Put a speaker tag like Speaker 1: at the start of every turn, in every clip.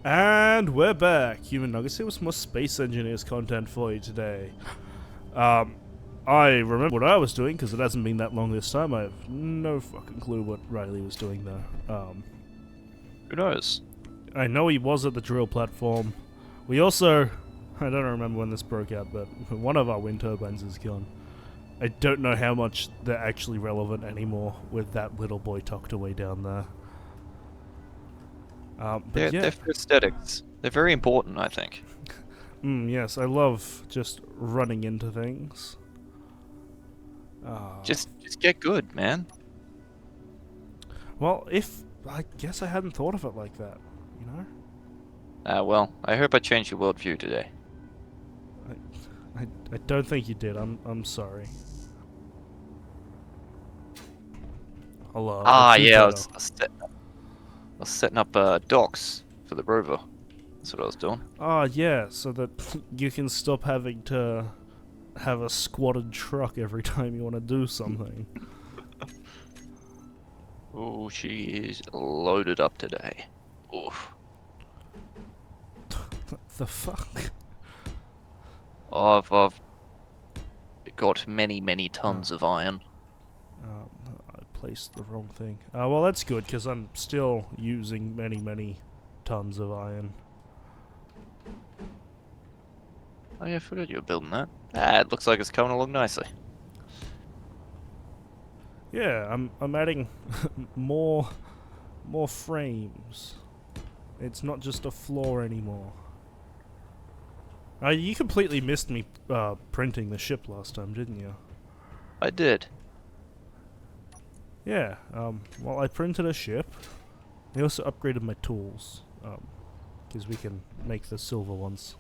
Speaker 1: And we're back. Human Nuggets here with some more Space Engineers content for you today. I remember what I was doing because it hasn't been that long this time. I have no fucking clue what Riley was doing there.
Speaker 2: Who knows?
Speaker 1: I know he was at the drill platform. We also, I don't remember when this broke out, but one of our wind turbines is gone. I don't know how much they're actually relevant anymore with that little boy tucked away down there. But yeah.
Speaker 2: They're for aesthetics. They're very important, I think.
Speaker 1: Yes, I love just running into things.
Speaker 2: Just get good, man.
Speaker 1: Well, I guess I hadn't thought of it like that, you know?
Speaker 2: Well, I hope I changed your worldview today.
Speaker 1: I don't think you did. I'm sorry. I'll do
Speaker 2: Yeah,
Speaker 1: better.
Speaker 2: I was setting up docks for the rover. That's what I was doing.
Speaker 1: Yeah, so that you can stop having to have a squatted truck every time you want to do something.
Speaker 2: Oh, she is loaded up today. Oof.
Speaker 1: What the fuck?
Speaker 2: I've got many tons of iron.
Speaker 1: I placed the wrong thing. Well, that's good, because I'm still using many tons of iron.
Speaker 2: Oh yeah, I forgot you were building that. It looks like it's coming along nicely.
Speaker 1: Yeah, I'm adding more frames. It's not just a floor anymore. You completely missed me printing the ship last time, didn't you?
Speaker 2: I did.
Speaker 1: Yeah, well, I printed a ship. I also upgraded my tools, because we can make the silver ones.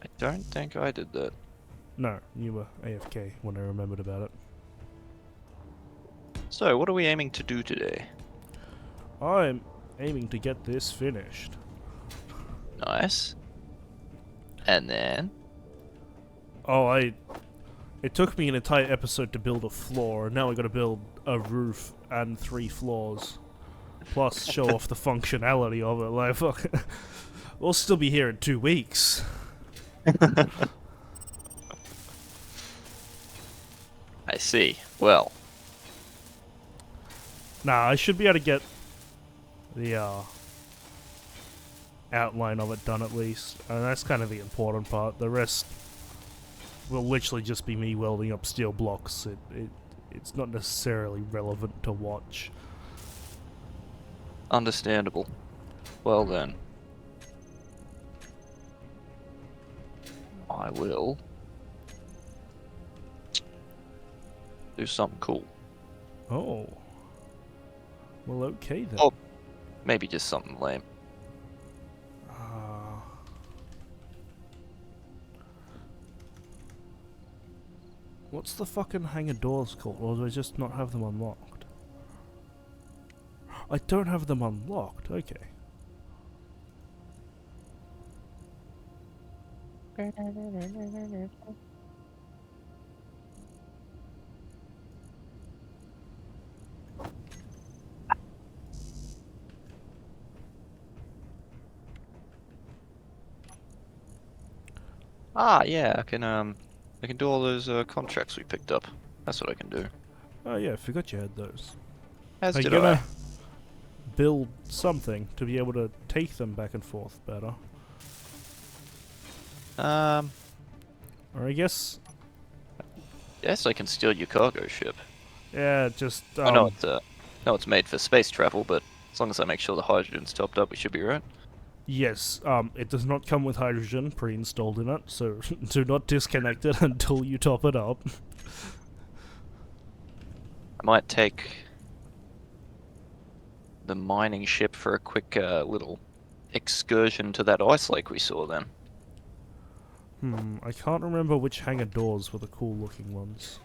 Speaker 2: I don't think I did that.
Speaker 1: No, you were AFK when I remembered about it.
Speaker 2: So, what are we aiming to do today?
Speaker 1: I'm aiming to get this finished.
Speaker 2: Nice. And then?
Speaker 1: Oh, it took me an entire episode to build a floor, and now I gotta build a roof and 3 floors. Plus, show off the functionality of it. Like, fuck. We'll still be here in 2 weeks.
Speaker 2: I see. Well.
Speaker 1: Nah, I should be able to get the outline of it done at least. And that's kind of the important part. The rest will literally just be me welding up steel blocks. It's not necessarily relevant to watch.
Speaker 2: Understandable. Well then. I will do something cool.
Speaker 1: Oh. Well, okay then.
Speaker 2: Oh, maybe just something lame.
Speaker 1: What's the fucking hangar doors called? Or do I just not have them unlocked? I don't have them unlocked. Okay.
Speaker 2: Yeah, I can do all those contracts we picked up. That's what I can do.
Speaker 1: Oh yeah, I forgot you had those.
Speaker 2: As
Speaker 1: Are you
Speaker 2: did
Speaker 1: gonna build something to be able to take them back and forth better?
Speaker 2: I.
Speaker 1: Or I guess...
Speaker 2: Yes, I can steal your cargo ship.
Speaker 1: Yeah, just...
Speaker 2: I know it's made for space travel, but as long as I make sure the hydrogen's topped up, we should be right.
Speaker 1: Yes, it does not come with hydrogen pre-installed in it, so do not disconnect it until you top it up.
Speaker 2: I might take the mining ship for a quick little excursion to that ice lake we saw then.
Speaker 1: I can't remember which hangar doors were the cool looking ones.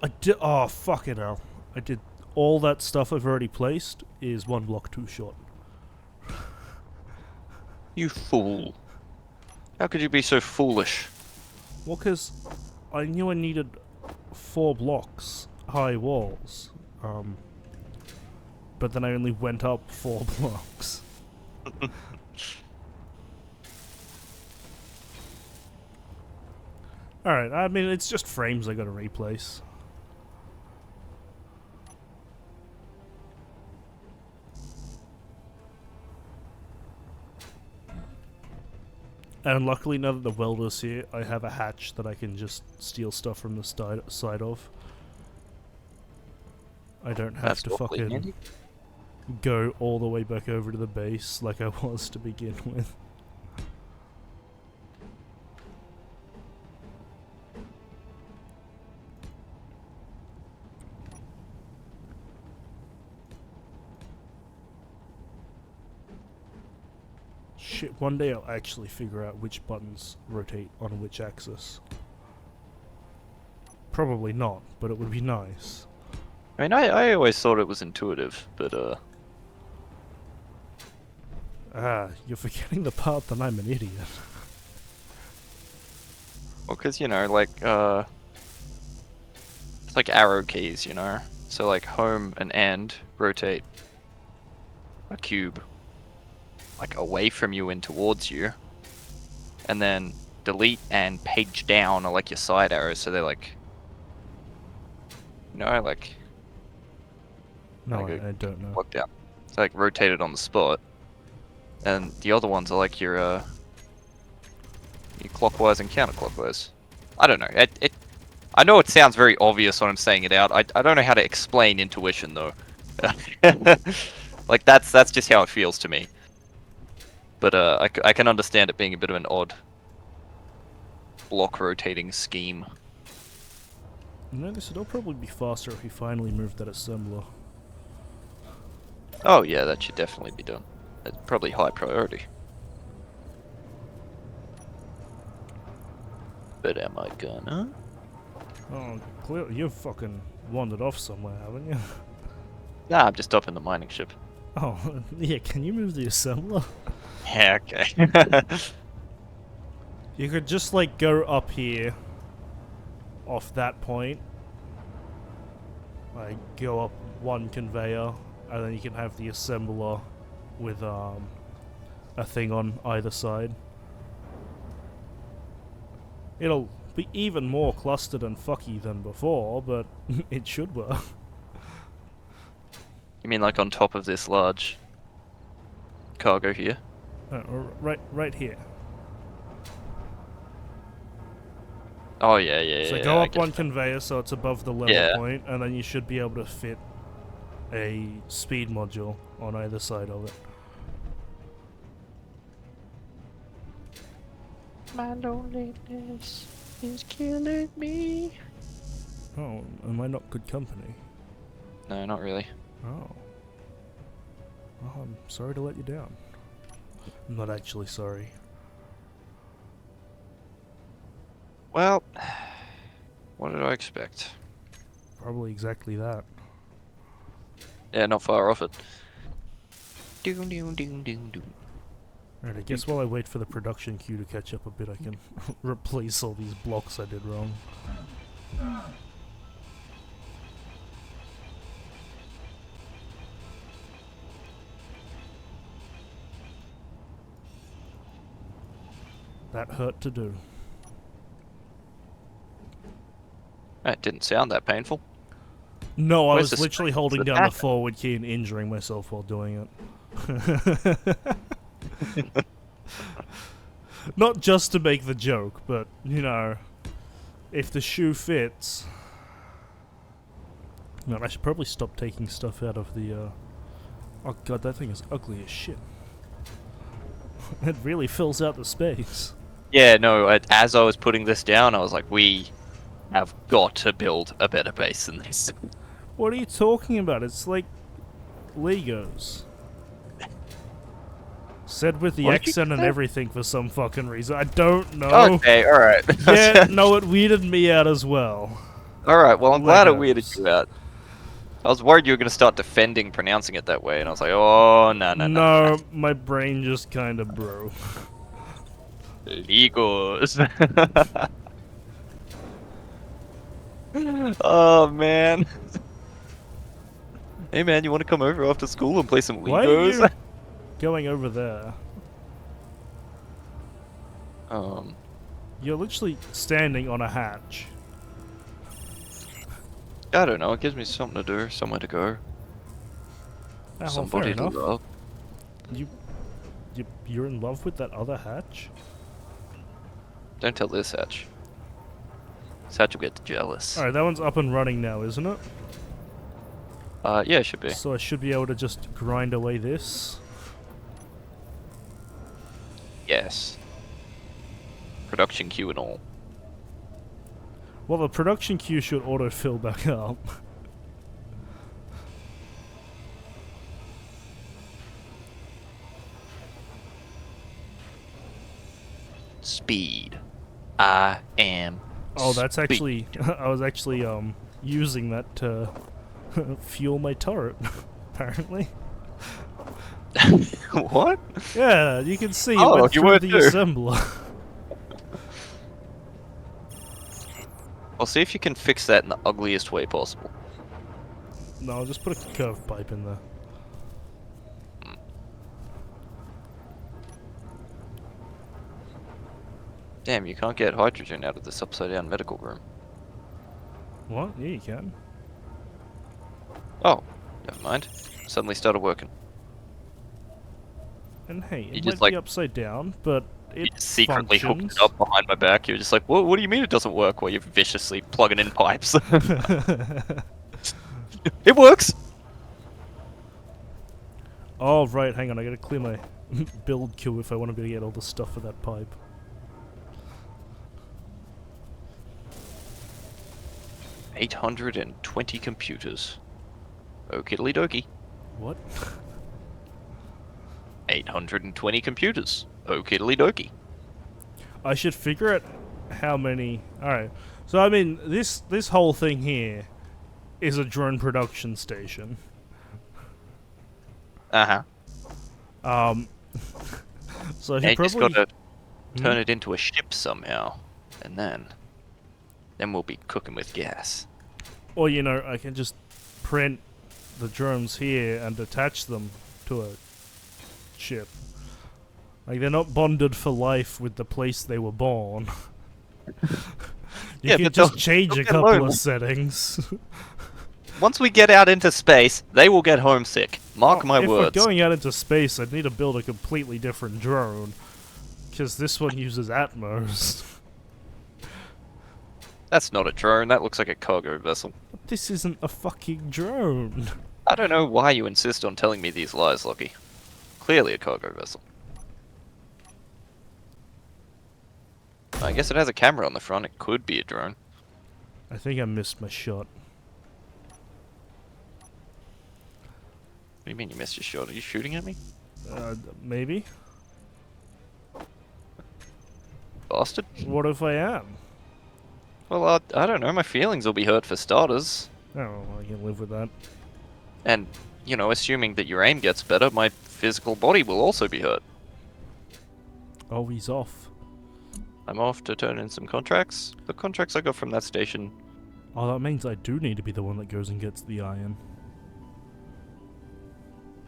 Speaker 1: I did. Oh, fucking hell. I did all that stuff I've already placed is one block too short.
Speaker 2: You fool. How could you be so foolish?
Speaker 1: Well, because I knew I needed 4 blocks high walls. But then I only went up 4 blocks. Alright, I mean, it's just frames I gotta replace. And luckily, now that the welder's here, I have a hatch that I can just steal stuff from the side of. I don't have to fucking
Speaker 2: handy.
Speaker 1: go all the way back over to the base like I was to begin with. Shit, one day I'll actually figure out which buttons rotate on which axis. Probably not, but it would be nice.
Speaker 2: I mean, I always thought it was intuitive, but
Speaker 1: Ah, you're forgetting the part that I'm an idiot.
Speaker 2: well, cause you know, like it's like arrow keys, you know. So like home and end rotate a cube like away from you and towards you, and then delete and page down are like your side arrows, so they're like, you know, like.
Speaker 1: No,
Speaker 2: Like
Speaker 1: I don't know.
Speaker 2: Worked out. It's like rotated on the spot, and the other ones are like your clockwise and counterclockwise. I don't know. I know it sounds very obvious when I'm saying it out. I don't know how to explain intuition though. Like that's just how it feels to me. But I can understand it being a bit of an odd block rotating scheme.
Speaker 1: You know, this would probably be faster if we finally moved that assembler.
Speaker 2: Oh yeah, that should definitely be done. It's probably high priority. But am I gonna?
Speaker 1: Oh, clearly you've fucking wandered off somewhere, haven't you?
Speaker 2: Nah, I'm just up in the mining ship.
Speaker 1: Oh, yeah, can you move the assembler?
Speaker 2: Yeah, okay.
Speaker 1: You could just, like, go up here, off that point. Like, go up one conveyor, and then you can have the assembler with, a thing on either side. It'll be even more clustered and fucky than before, but it should work.
Speaker 2: You mean like on top of this large cargo here?
Speaker 1: Right here.
Speaker 2: Oh yeah.
Speaker 1: So go up one conveyor so it's above the level point, and then you should be able to fit a speed module on either side of it.
Speaker 2: My loneliness is killing me.
Speaker 1: Oh, am I not good company?
Speaker 2: No, not really.
Speaker 1: Oh. Well, I'm sorry to let you down. I'm not actually sorry.
Speaker 2: Well, what did I expect?
Speaker 1: Probably exactly that.
Speaker 2: Yeah, not far off it. Doom, doom, doom, doom, doom.
Speaker 1: Alright, I guess while I wait for the production queue to catch up a bit, I can replace all these blocks I did wrong. That hurt to do.
Speaker 2: It didn't sound that painful.
Speaker 1: No, I
Speaker 2: Where's
Speaker 1: was
Speaker 2: the
Speaker 1: literally
Speaker 2: spring?
Speaker 1: holding
Speaker 2: The
Speaker 1: down the
Speaker 2: back?
Speaker 1: forward key and injuring myself while doing it. Not just to make the joke, but, you know, if the shoe fits... Man, I should probably stop taking stuff out of the, Oh god, that thing is ugly as shit. It really fills out the space.
Speaker 2: Yeah, no, as I was putting this down, I was like, we have got to build a better base than this.
Speaker 1: What are you talking about? It's like Legos. Said with the
Speaker 2: What did you
Speaker 1: accent and
Speaker 2: say?
Speaker 1: everything for some fucking reason. I don't know.
Speaker 2: Okay, alright.
Speaker 1: Yeah, no, it weirded me out as well.
Speaker 2: Alright, well, I'm glad it weirded
Speaker 1: Legos.
Speaker 2: you out. I was worried you were going to start defending pronouncing it that way, and I was like, oh, no, no, no, no, no.
Speaker 1: No, my brain just kind of broke.
Speaker 2: Legos. Oh, man. Hey, man, you want to come over after school and play some
Speaker 1: Why are
Speaker 2: Legos?
Speaker 1: you going over there?
Speaker 2: Um,
Speaker 1: You're literally standing on a hatch.
Speaker 2: I don't know. It gives me something to do, somewhere to go,
Speaker 1: Ah, well,
Speaker 2: somebody
Speaker 1: fair
Speaker 2: to
Speaker 1: enough.
Speaker 2: love.
Speaker 1: You're in love with that other hatch?
Speaker 2: Don't tell this Hatch. This Hatch will get jealous.
Speaker 1: Alright, that one's up and running now, isn't it?
Speaker 2: Yeah, it should be.
Speaker 1: So I should be able to just grind away this.
Speaker 2: Yes. Production queue and all.
Speaker 1: Well, the production queue should auto-fill back up.
Speaker 2: Speed. I am.
Speaker 1: Oh, that's
Speaker 2: speed.
Speaker 1: actually... I was actually, using that to fuel my turret, apparently.
Speaker 2: What?
Speaker 1: Yeah, you can see it
Speaker 2: Oh,
Speaker 1: went
Speaker 2: you
Speaker 1: through
Speaker 2: were
Speaker 1: the
Speaker 2: too.
Speaker 1: assembler.
Speaker 2: I'll see if you can fix that in the ugliest way possible.
Speaker 1: No, I'll just put a curved pipe in there.
Speaker 2: Damn, you can't get hydrogen out of this upside down medical room.
Speaker 1: What? Yeah, you can.
Speaker 2: Oh, never mind. Suddenly started working.
Speaker 1: And hey,
Speaker 2: You
Speaker 1: it
Speaker 2: just,
Speaker 1: might
Speaker 2: like-
Speaker 1: be upside down, but
Speaker 2: You
Speaker 1: it
Speaker 2: just secretly hooked
Speaker 1: functions.
Speaker 2: it up behind my back. You're just like, what do you mean it doesn't work? While you're viciously plugging in pipes. It works!
Speaker 1: Oh, right, hang on, I gotta clear my build queue if I want to be able to get all the stuff for that pipe.
Speaker 2: $820 computers. Okie dokie.
Speaker 1: What?
Speaker 2: 820 computers. Okie dokie.
Speaker 1: I should figure out how many... Alright, so I mean, this whole thing here is a drone production station.
Speaker 2: Uh-huh.
Speaker 1: So I
Speaker 2: And
Speaker 1: should
Speaker 2: you just
Speaker 1: probably...
Speaker 2: gotta turn it into a ship somehow. And then we'll be cooking with gas.
Speaker 1: Or, you know, I can just print the drones here and attach them to a ship. Like, they're not bonded for life with the place they were born. You
Speaker 2: Yeah,
Speaker 1: can
Speaker 2: but
Speaker 1: just
Speaker 2: they'll-
Speaker 1: change
Speaker 2: they'll
Speaker 1: a
Speaker 2: get
Speaker 1: couple
Speaker 2: lonely.
Speaker 1: of settings.
Speaker 2: Once we get out into space, they will get homesick. Mark my
Speaker 1: if
Speaker 2: words.
Speaker 1: we're going out into space, I'd need to build a completely different drone. Because this one uses Atmos.
Speaker 2: That's not a drone, that looks like a cargo vessel.
Speaker 1: This isn't a fucking drone.
Speaker 2: I don't know why you insist on telling me these lies, Lockie. Clearly a cargo vessel. I guess it has a camera on the front, it could be a drone.
Speaker 1: I think I missed my shot.
Speaker 2: What do you mean you missed your shot? Are you shooting at me?
Speaker 1: Maybe?
Speaker 2: Bastard?
Speaker 1: What if I am?
Speaker 2: Well, I don't know, my feelings will be hurt for starters.
Speaker 1: Oh, I can live with that.
Speaker 2: And, you know, assuming that your aim gets better, my physical body will also be hurt.
Speaker 1: Oh, he's off.
Speaker 2: I'm off to turn in some contracts. The contracts I got from that station.
Speaker 1: Oh, that means I do need to be the one that goes and gets the iron.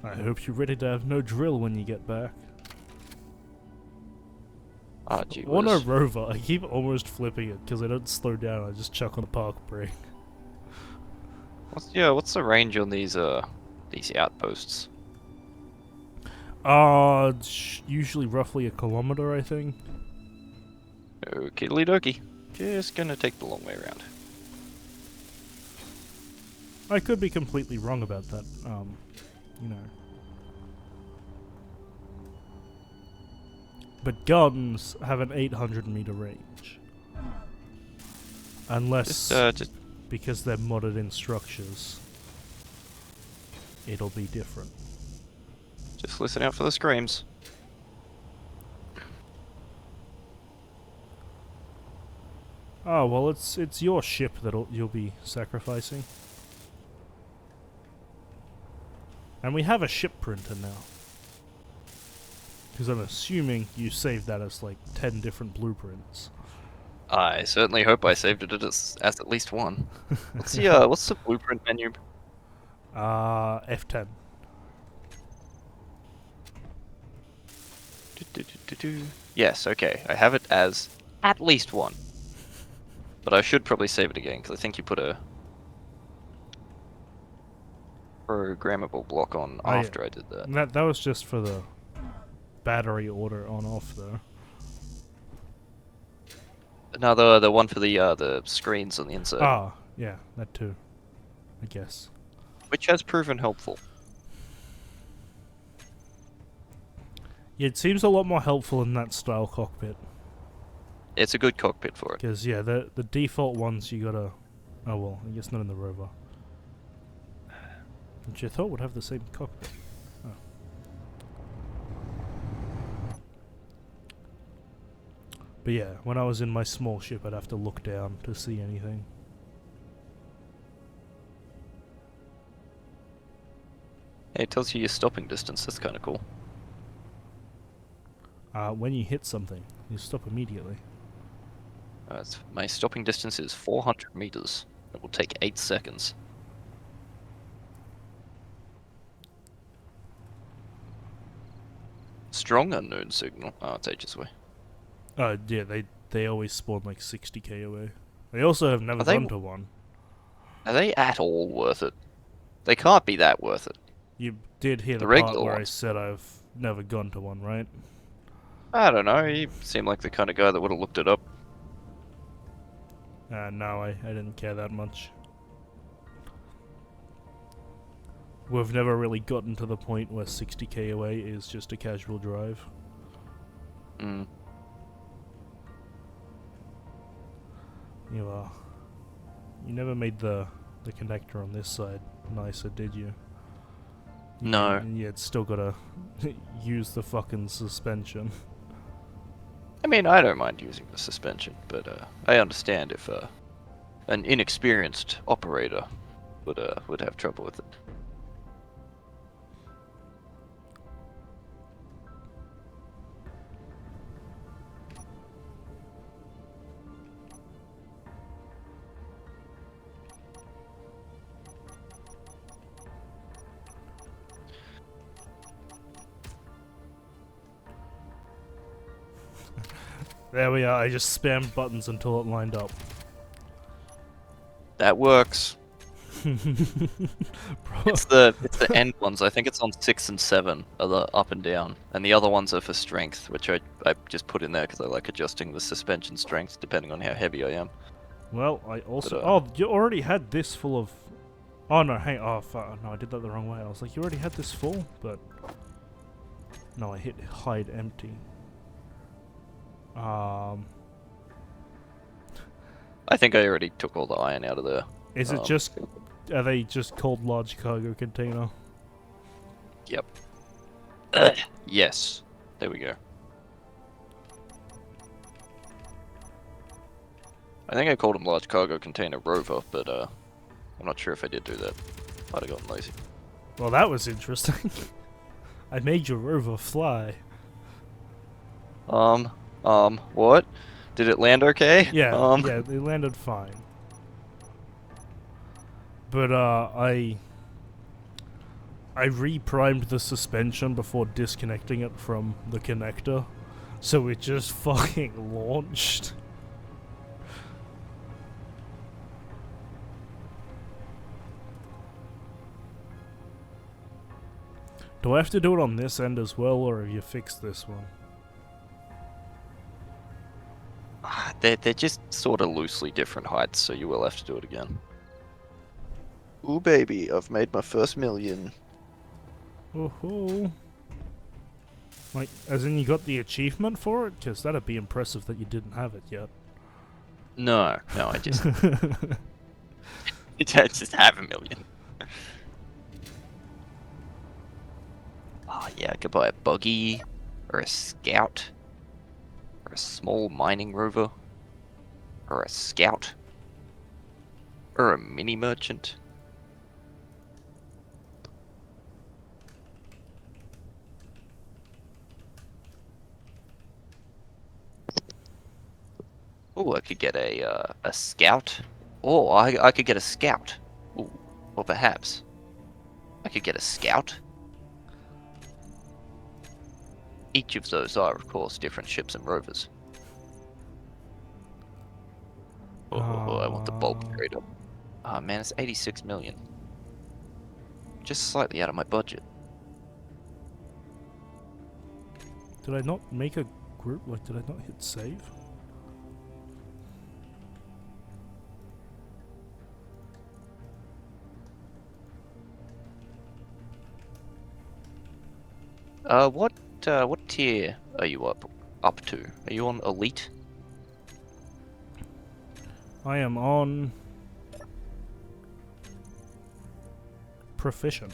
Speaker 1: I hope you're ready to have no drill when you get back.
Speaker 2: Ah, gee
Speaker 1: On a
Speaker 2: whiz.
Speaker 1: rover, I keep almost flipping it because I don't slow down, I just chuck on a park brake.
Speaker 2: What's the range on these outposts?
Speaker 1: It's usually roughly a kilometer, I think.
Speaker 2: Okie dokie. Just gonna take the long way around.
Speaker 1: I could be completely wrong about that, you know. But guns have an 800 meter range. Unless,
Speaker 2: Just
Speaker 1: because they're modded in structures, it'll be different.
Speaker 2: listen out for the screams.
Speaker 1: Oh well, it's your ship that you'll be sacrificing. And we have a ship printer now. Because I'm assuming you saved that as like 10 different blueprints.
Speaker 2: I certainly hope I saved it as at least one. What's the blueprint menu?
Speaker 1: F10.
Speaker 2: Yes, okay. I have it as at least one. But I should probably save it again, because I think you put a programmable block on
Speaker 1: Oh, yeah.
Speaker 2: after I did that.
Speaker 1: That was just for the battery order on off though.
Speaker 2: No, the one for the screens on the inside.
Speaker 1: Ah, yeah, that too. I guess.
Speaker 2: Which has proven helpful.
Speaker 1: Yeah, it seems a lot more helpful in that style cockpit.
Speaker 2: It's a good cockpit for it.
Speaker 1: Because, yeah, the default ones you gotta... Oh, well, I guess not in the rover. Which I thought would have the same cockpit. Oh. But yeah, when I was in my small ship, I'd have to look down to see anything.
Speaker 2: Hey, it tells you your stopping distance. That's kind of cool.
Speaker 1: When you hit something, you stop immediately.
Speaker 2: My stopping distance is 400 meters. It will take 8 seconds. Strong unknown signal. Oh, it's ages away.
Speaker 1: Yeah, they always spawn like 60k away. They also have never gone to one.
Speaker 2: Are they at all worth it? They can't be that worth it.
Speaker 1: You did hear the part
Speaker 2: regular
Speaker 1: where I
Speaker 2: ones.
Speaker 1: said I've never gone to one, right?
Speaker 2: I don't know. You seem like the kind of guy that would have looked it up.
Speaker 1: No, I didn't care that much. We've never really gotten to the point where 60k away is just a casual drive.
Speaker 2: Mm.
Speaker 1: You never made the connector on this side nicer, did you?
Speaker 2: No.
Speaker 1: Yeah, it's still gotta use the fucking suspension.
Speaker 2: I mean, I don't mind using the suspension, but I understand if an inexperienced operator would have trouble with it.
Speaker 1: There we are, I just spammed buttons until it lined up.
Speaker 2: That works.
Speaker 1: Bro.
Speaker 2: It's the end ones. I think it's on 6 and 7 are the up and down, and the other ones are for strength, which I just put in there because I like adjusting the suspension strength depending on how heavy I am.
Speaker 1: Well, I also...
Speaker 2: But,
Speaker 1: oh, you already had this full of... Oh, no, hang... Oh, fuck. No, I did that the wrong way. I was like, you already had this full? But... No, I hit hide empty.
Speaker 2: I think I already took all the iron out of there.
Speaker 1: Is it just... Are they just called large cargo container?
Speaker 2: Yep. Yes. There we go. I think I called them large cargo container rover, but I'm not sure if I did do that. Might have gotten lazy.
Speaker 1: Well, that was interesting. I made your rover fly.
Speaker 2: What? Did it land okay?
Speaker 1: Yeah, yeah, they landed fine. But, I reprimed the suspension before disconnecting it from the connector, so it just fucking launched. Do I have to do it on this end as well, or have you fixed this one?
Speaker 2: They're just sort of loosely different heights, so you will have to do it again. Ooh, baby, I've made my first million.
Speaker 1: Oh-ho. Like, as in you got the achievement for it? Because that'd be impressive that you didn't have it yet.
Speaker 2: No, I just... I just have a million. Oh, yeah, I could buy a buggy, or a scout, or a small mining rover. Or a scout? Or a mini merchant? Oh, I could get a scout. Oh, I could get a scout. Ooh, or perhaps I could get a scout. Each of those are, of course, different ships and rovers. Oh, I want the bulk trader. Ah, man, it's 86 million. Just slightly out of my budget.
Speaker 1: Did I not make a group? Like, did I not hit save?
Speaker 2: What tier are you up to? Are you on elite?
Speaker 1: I am on proficient.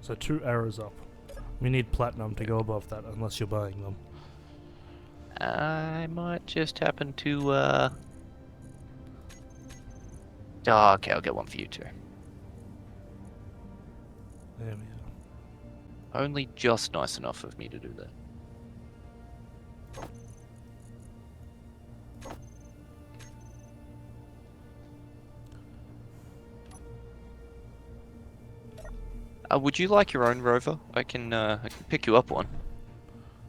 Speaker 1: So 2 arrows up. We need platinum to go above that unless you're buying them.
Speaker 2: I might just happen to, Oh, okay, I'll get one for you too.
Speaker 1: There we are.
Speaker 2: Only just nice enough of me to do that. Would you like your own rover? I can pick you up one.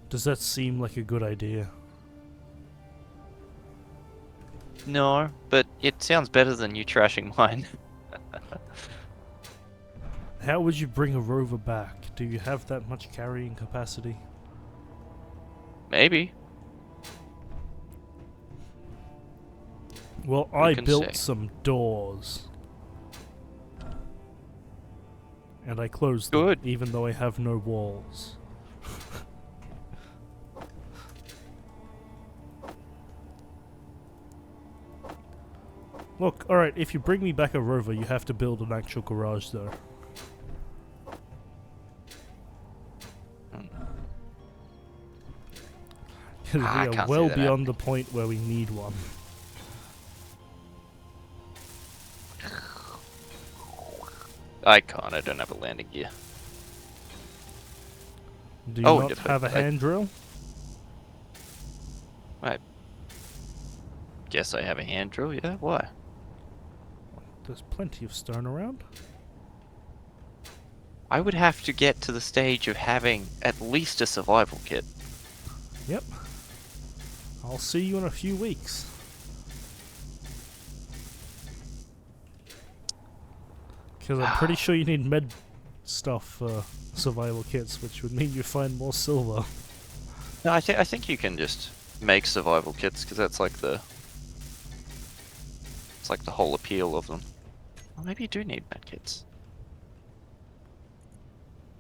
Speaker 1: Does that seem like a good idea?
Speaker 2: No, but it sounds better than you trashing mine.
Speaker 1: How would you bring a rover back? Do you have that much carrying capacity?
Speaker 2: Maybe.
Speaker 1: Well,
Speaker 2: Who
Speaker 1: I
Speaker 2: can
Speaker 1: built
Speaker 2: say?
Speaker 1: some doors. And I closed them,
Speaker 2: Good.
Speaker 1: even though I have no walls. Look, alright, if you bring me back a rover, you have to build an actual garage though. Because we
Speaker 2: I
Speaker 1: are
Speaker 2: can't see
Speaker 1: well
Speaker 2: that
Speaker 1: beyond the point where we need one.
Speaker 2: I can't. I don't have a landing gear.
Speaker 1: Do you
Speaker 2: Oh,
Speaker 1: not
Speaker 2: yeah, but
Speaker 1: have a hand drill?
Speaker 2: Guess I have a hand drill. Yeah. Why?
Speaker 1: There's plenty of stone around.
Speaker 2: I would have to get to the stage of having at least a survival kit.
Speaker 1: Yep. I'll see you in a few weeks. Because I'm pretty sure you need med stuff for survival kits, which would mean you find more silver.
Speaker 2: No, I think you can just make survival kits because that's like the it's like the whole appeal of them. Well, maybe you do need med kits.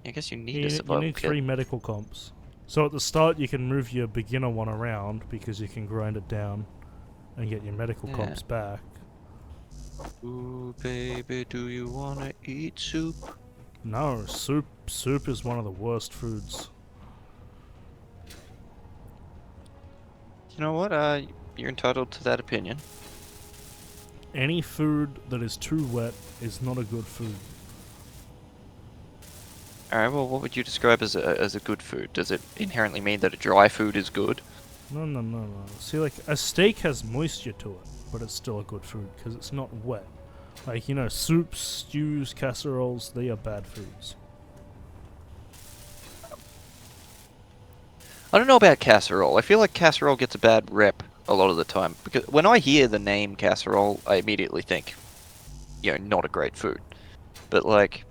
Speaker 2: I guess you need a
Speaker 1: You
Speaker 2: survival
Speaker 1: need
Speaker 2: kit.
Speaker 1: 3 medical comps. So at the start you can move your beginner one around because you can grind it down and get your medical
Speaker 2: Yeah.
Speaker 1: comps back.
Speaker 2: Ooh, baby, do you wanna eat soup?
Speaker 1: No, soup is one of the worst foods.
Speaker 2: You know what? You're entitled to that opinion.
Speaker 1: Any food that is too wet is not a good food.
Speaker 2: Alright, well, what would you describe as a good food? Does it inherently mean that a dry food is good?
Speaker 1: No, no, no, no. See, like, a steak has moisture to it, but it's still a good food because it's not wet. Like, you know, soups, stews, casseroles, they are bad foods.
Speaker 2: I don't know about casserole. I feel like casserole gets a bad rep a lot of the time. Because when I hear the name casserole, I immediately think, you know, not a great food. But, like,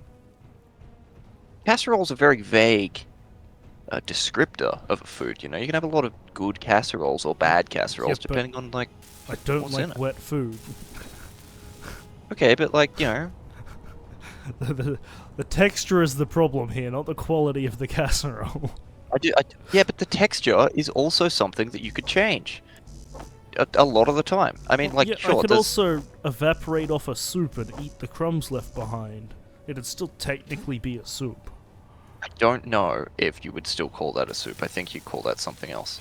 Speaker 2: casserole's a very vague descriptor of a food, you know? You can have a lot of good casseroles or bad casseroles,
Speaker 1: but
Speaker 2: depending on, like,
Speaker 1: I don't
Speaker 2: what's in
Speaker 1: like
Speaker 2: it.
Speaker 1: wet food.
Speaker 2: Okay, but, like, you know,
Speaker 1: the texture is the problem here, not the quality of the casserole.
Speaker 2: yeah, but the texture is also something that you could change. A lot of the time. I mean, like,
Speaker 1: yeah,
Speaker 2: sure,
Speaker 1: I could
Speaker 2: there's-
Speaker 1: also evaporate off a soup and eat the crumbs left behind. It'd still technically be a soup.
Speaker 2: I don't know if you would still call that a soup. I think you'd call that something else.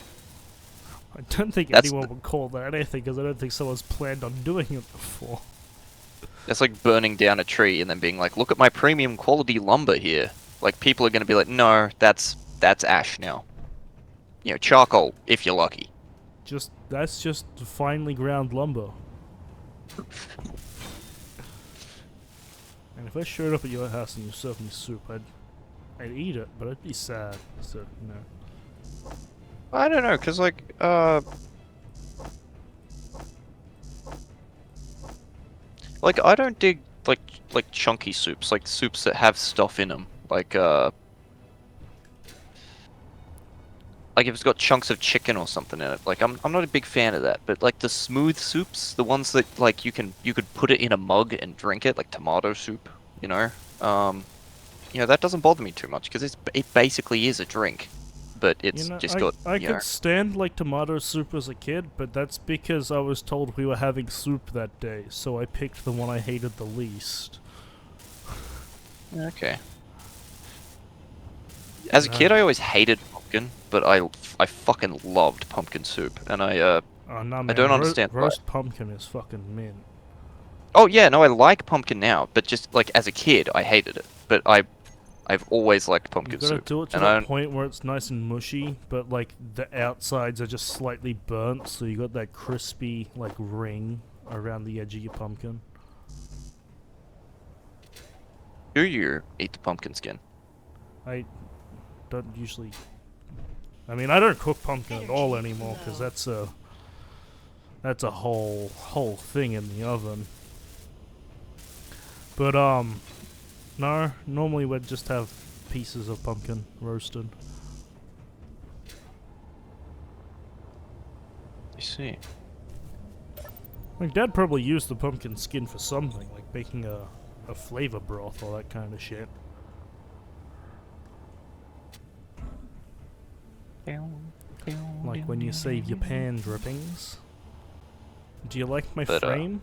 Speaker 1: I don't think
Speaker 2: That's
Speaker 1: anyone would call that anything, because I don't think someone's planned on doing it before.
Speaker 2: That's like burning down a tree and then being like, look at my premium quality lumber here. Like, people are going to be like, no, that's ash now. You know, charcoal, if you're lucky.
Speaker 1: That's just finely ground lumber. And if I showed up at your house and you served me soup, I'd eat it, but I'd be sad. So, you know.
Speaker 2: I don't know, because, like, like, I don't dig, like chunky soups, like soups that have stuff in them. Like if it's got chunks of chicken or something in it. Like, I'm not a big fan of that. But, like, the smooth soups, the ones that, like, you could put it in a mug and drink it, like tomato soup, you know? You know, that doesn't bother me too much, because it basically is a drink. But it's
Speaker 1: You know,
Speaker 2: just got,
Speaker 1: I
Speaker 2: you know...
Speaker 1: could stand like tomato soup as a kid, but that's because I was told we were having soup that day, so I picked the one I hated the least.
Speaker 2: Okay. As a kid, I always hated pumpkin, but I fucking loved pumpkin soup, and
Speaker 1: Oh no, man.
Speaker 2: I don't understand why.
Speaker 1: Roast pumpkin is fucking mint.
Speaker 2: Oh yeah, no, I like pumpkin now, but just like as a kid, I hated it. But I've always liked pumpkin
Speaker 1: You gotta
Speaker 2: soup.
Speaker 1: do it to that point where it's nice and mushy, but like the outsides are just slightly burnt, so you got that crispy like ring around the edge of your pumpkin.
Speaker 2: Do you eat the pumpkin skin?
Speaker 1: I don't usually. I mean, I don't cook pumpkin at all anymore because that's a whole thing in the oven. But no, normally we'd just have pieces of pumpkin roasted.
Speaker 2: I see.
Speaker 1: Like, Dad probably used the pumpkin skin for something, like making a flavor broth or that kind of shit. Like when you save your pan drippings. Do you like my frame?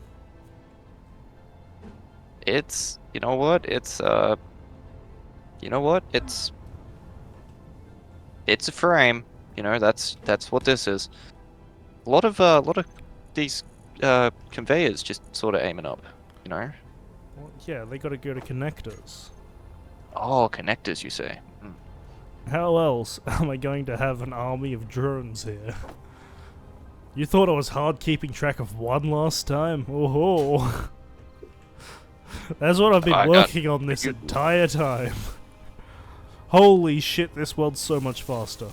Speaker 2: It's, you know what? It's it's a frame. You know, that's what this is. A lot of these conveyors just sort of aiming up, you know?
Speaker 1: Well, yeah, they gotta go to connectors.
Speaker 2: Oh, connectors, you say?
Speaker 1: How else am I going to have an army of drones here? You thought I was hard keeping track of one last time? Oh, that's what I've been working on this entire time. Holy shit, this world's so much faster.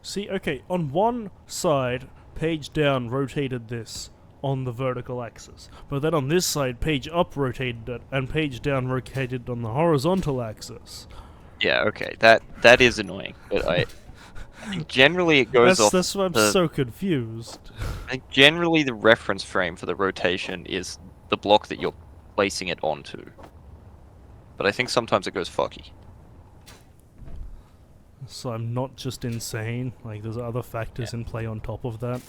Speaker 1: See, okay, on one side, page down rotated this on the vertical axis. But then on this side, page up rotated it, and page down rotated on the horizontal axis.
Speaker 2: Yeah, okay, that is annoying, but I think generally it goes off.
Speaker 1: That's why I'm so confused.
Speaker 2: I think generally the reference frame for the rotation is the block that you're placing it onto. But I think sometimes it goes fucky.
Speaker 1: So I'm not just insane, like there's other factors in play on top of that.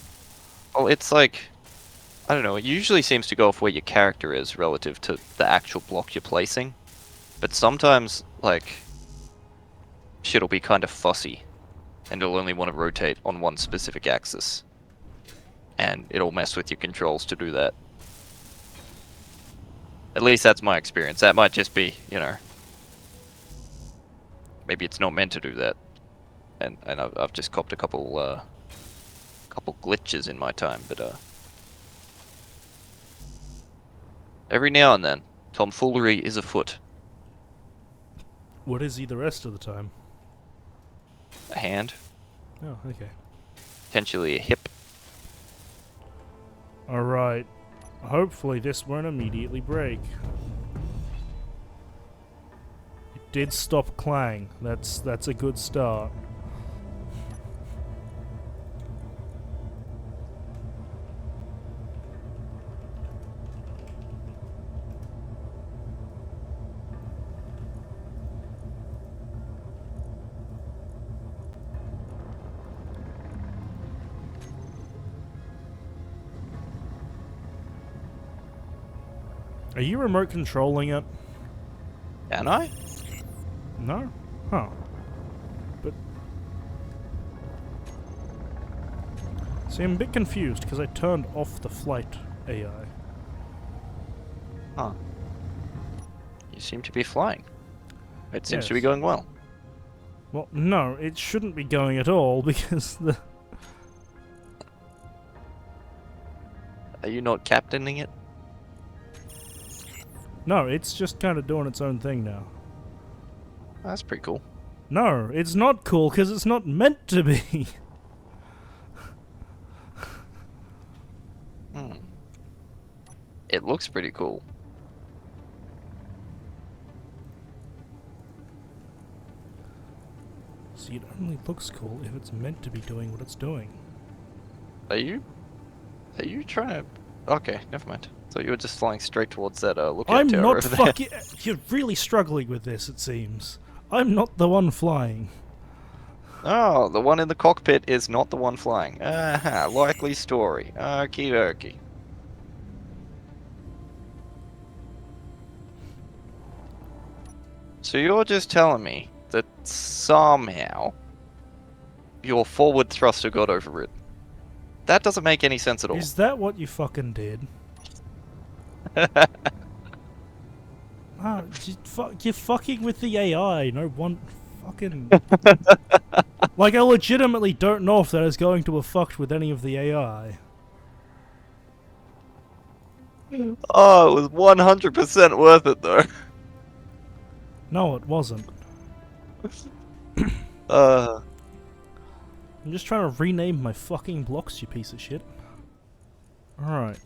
Speaker 2: Well, it's like, I don't know, it usually seems to go off where your character is relative to the actual block you're placing. But sometimes, like, shit'll be kind of fussy, and it'll only want to rotate on one specific axis. And it'll mess with your controls to do that. At least that's my experience. That might just be, you know, maybe it's not meant to do that. And I've just copped a couple glitches in my time, but every now and then, tomfoolery is afoot.
Speaker 1: What is he the rest of the time?
Speaker 2: A hand,
Speaker 1: Oh, okay.
Speaker 2: potentially a hip.
Speaker 1: Alright. Hopefully this won't immediately break. It did stop clang. That's a good start. Are you remote controlling it?
Speaker 2: Can I?
Speaker 1: No? Huh. But... See, I'm a bit confused because I turned off the flight AI.
Speaker 2: Huh. You seem to be flying. It seems to be
Speaker 1: Yes.
Speaker 2: going well.
Speaker 1: Well, no, it shouldn't be going at all because the...
Speaker 2: Are you not captaining it?
Speaker 1: No, it's just kind of doing its own thing now.
Speaker 2: That's pretty cool.
Speaker 1: No, it's not cool because it's not meant to be.
Speaker 2: Hmm. It looks pretty cool.
Speaker 1: See, it only looks cool if it's meant to be doing what it's doing.
Speaker 2: Are you trying to... Okay, never mind. Thought you were just flying straight towards that lookout
Speaker 1: I'm
Speaker 2: tower
Speaker 1: not
Speaker 2: over there.
Speaker 1: fucking... You're really struggling with this, it seems. I'm not the one flying.
Speaker 2: Oh, the one in the cockpit is not the one flying. Aha, likely story. Okie dokie. So you're just telling me that somehow your forward thruster got overridden. That doesn't make any sense at all.
Speaker 1: Is that what you fucking did? You're fucking with the AI. No one fucking... Like, I legitimately don't know if that is going to have fucked with any of the AI.
Speaker 2: Oh, it was 100% worth it though.
Speaker 1: No, it wasn't.
Speaker 2: Uh,
Speaker 1: I'm just trying to rename my fucking blocks, you piece of shit. Alright.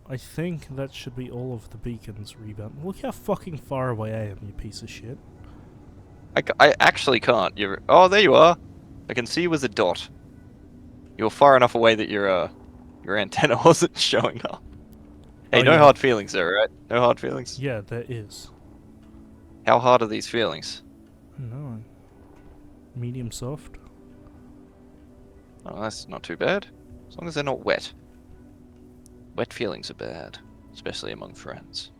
Speaker 1: I think that should be all of the beacons rebound. Look how fucking far away I am, you piece of shit.
Speaker 2: I actually can't. You're... Oh, there you are. I can see you as a dot. You're far enough away that your antenna wasn't showing up. Hey,
Speaker 1: Oh,
Speaker 2: no
Speaker 1: yeah.
Speaker 2: hard feelings there, right? No hard feelings?
Speaker 1: Yeah, there is.
Speaker 2: How hard are these feelings?
Speaker 1: No. Medium soft.
Speaker 2: Oh, that's not too bad. As long as they're not wet. Wet feelings are bad, especially among friends.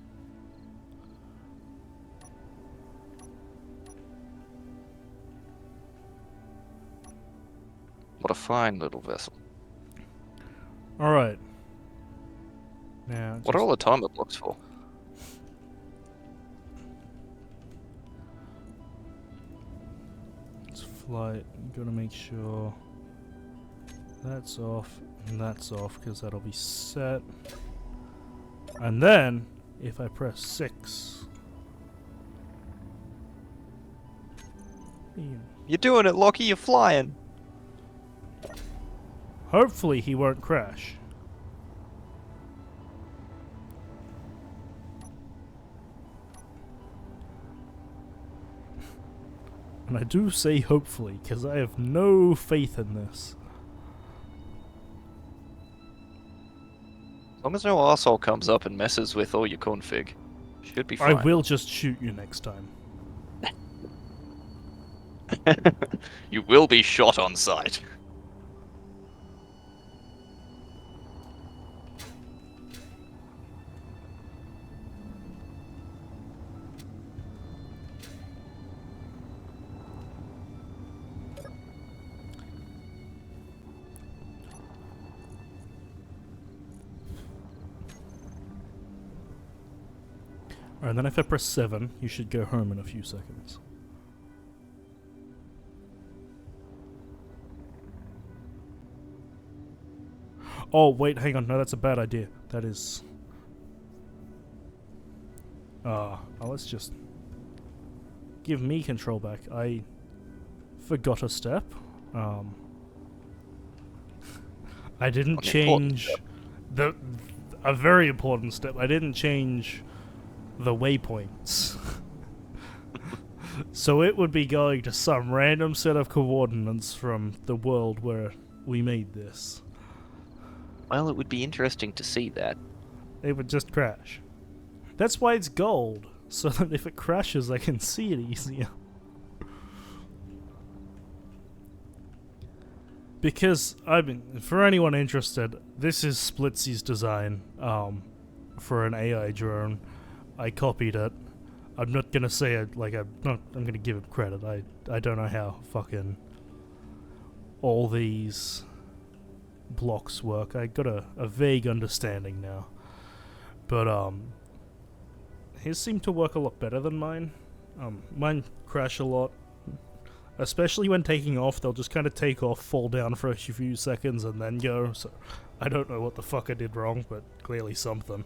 Speaker 2: What a fine little vessel.
Speaker 1: Alright. Now,
Speaker 2: What are all the timer blocks for?
Speaker 1: it's flight. You gotta make sure that's off and that's off because that'll be set. And then, if I press 6...
Speaker 2: You're doing it, Lockie, you're flying!
Speaker 1: Hopefully he won't crash. And I do say hopefully, because I have no faith in this.
Speaker 2: As long as no arsehole comes up and messes with all your config, should be
Speaker 1: I
Speaker 2: fine.
Speaker 1: will just shoot you next time.
Speaker 2: You will be shot on sight.
Speaker 1: Alright, then if I press 7, you should go home in a few seconds. Oh, wait, hang on. No, that's a bad idea. That is... let's just... give me control back. I forgot a step. I didn't
Speaker 2: An important
Speaker 1: change... a very important step. I didn't change the waypoints. So it would be going to some random set of coordinates from the world where we made this.
Speaker 2: Well, it would be interesting to see that.
Speaker 1: It would just crash. That's why it's gold, so that if it crashes I can see it easier. Because, I mean, for anyone interested, this is Splitsy's design, for an AI drone. I copied it. I'm not gonna say it, like, I'm gonna give him credit. I don't know how fucking all these blocks work. I got a vague understanding now. But, his seem to work a lot better than mine. Mine crash a lot. Especially when taking off, they'll just kind of take off, fall down for a few seconds, and then go. So, I don't know what the fuck I did wrong, but clearly something.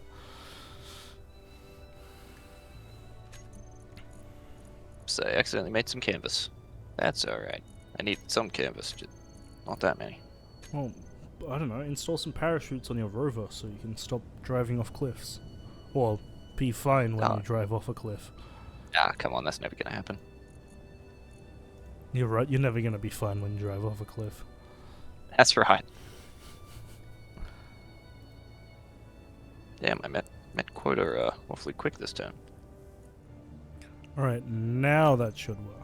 Speaker 2: So I accidentally made some canvas. That's alright. I need some canvas, just not that many.
Speaker 1: Well, I don't know, install some parachutes on your rover so you can stop driving off cliffs. Or be fine when you drive off a cliff.
Speaker 2: Ah, come on, that's never gonna happen.
Speaker 1: You're right, you're never gonna be fine when you drive off a cliff.
Speaker 2: That's right. Damn, I met quota awfully quick this time.
Speaker 1: Alright, now that should work.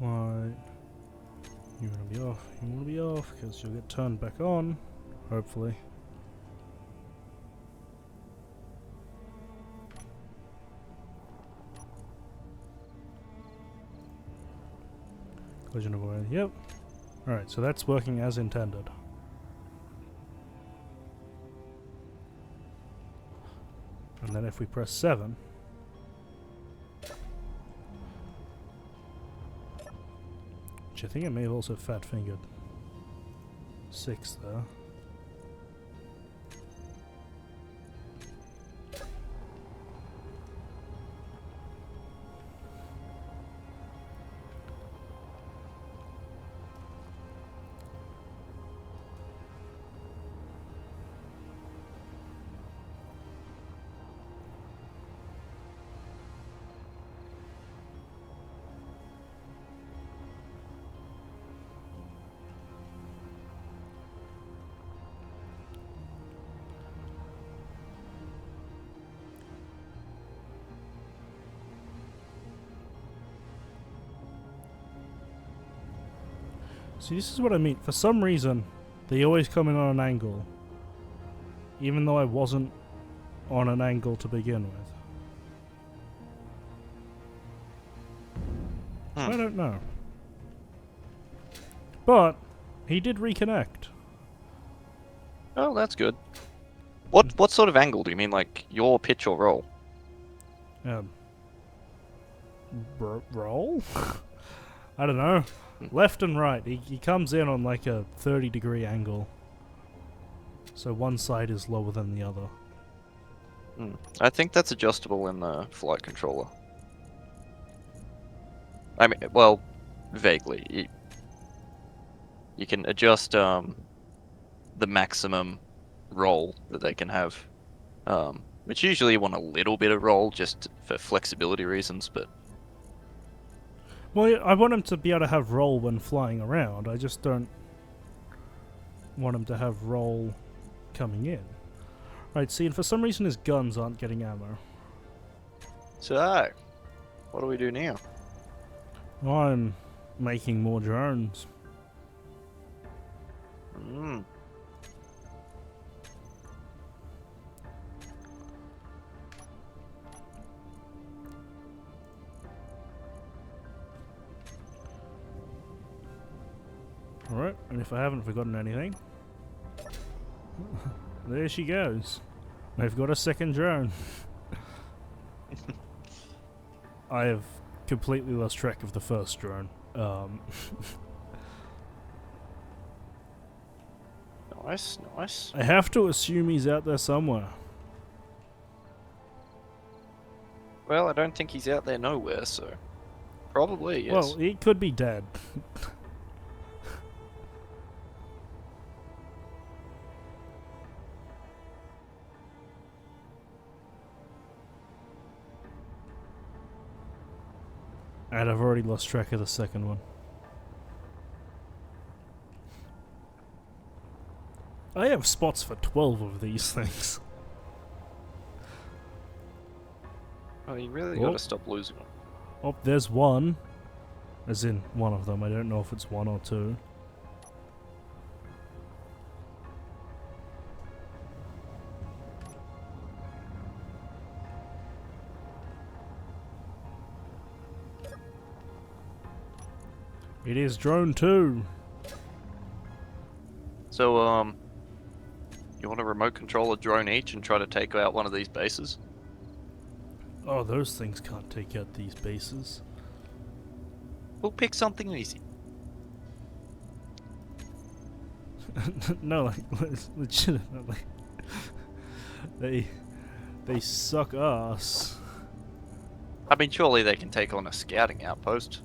Speaker 1: Right. You wanna be off, you wanna be off, because you'll get turned back on, hopefully. Collision avoid, yep. Alright, so that's working as intended. And then if we press 7, which I think I may have also fat-fingered 6 there. See, this is what I mean. For some reason, they always come in on an angle. Even though I wasn't on an angle to begin with. I don't know. But, he did reconnect.
Speaker 2: Oh, that's good. What sort of angle do you mean? Like your pitch or roll?
Speaker 1: Roll? I don't know. Left and right. He comes in on like a 30-degree angle. So one side is lower than the other.
Speaker 2: I think that's adjustable in the flight controller. I mean, well, vaguely. You can adjust the maximum roll that they can have. Which usually you want a little bit of roll just for flexibility reasons, but...
Speaker 1: Well, I want him to be able to have roll when flying around. I just don't want him to have roll coming in. Right, see, and for some reason his guns aren't getting ammo.
Speaker 2: So, what do we do now?
Speaker 1: I'm making more drones. Alright, and if I haven't forgotten anything, there she goes. I've got a second drone. I have completely lost track of the first drone.
Speaker 2: Nice, nice.
Speaker 1: I have to assume he's out there somewhere.
Speaker 2: Well, I don't think he's out there nowhere, so... Probably, yes.
Speaker 1: Well, he could be dead. And I've already lost track of the second one. I have spots for 12 of these things.
Speaker 2: Oh, you really gotta stop losing them.
Speaker 1: Oh, there's one. As in, one of them. I don't know if it's one or two. It is drone 2.
Speaker 2: So, you want to remote control a drone each and try to take out one of these bases?
Speaker 1: Oh, those things can't take out these bases.
Speaker 2: We'll pick something easy.
Speaker 1: No, like, legitimately. They suck ass.
Speaker 2: I mean, surely they can take on a scouting outpost.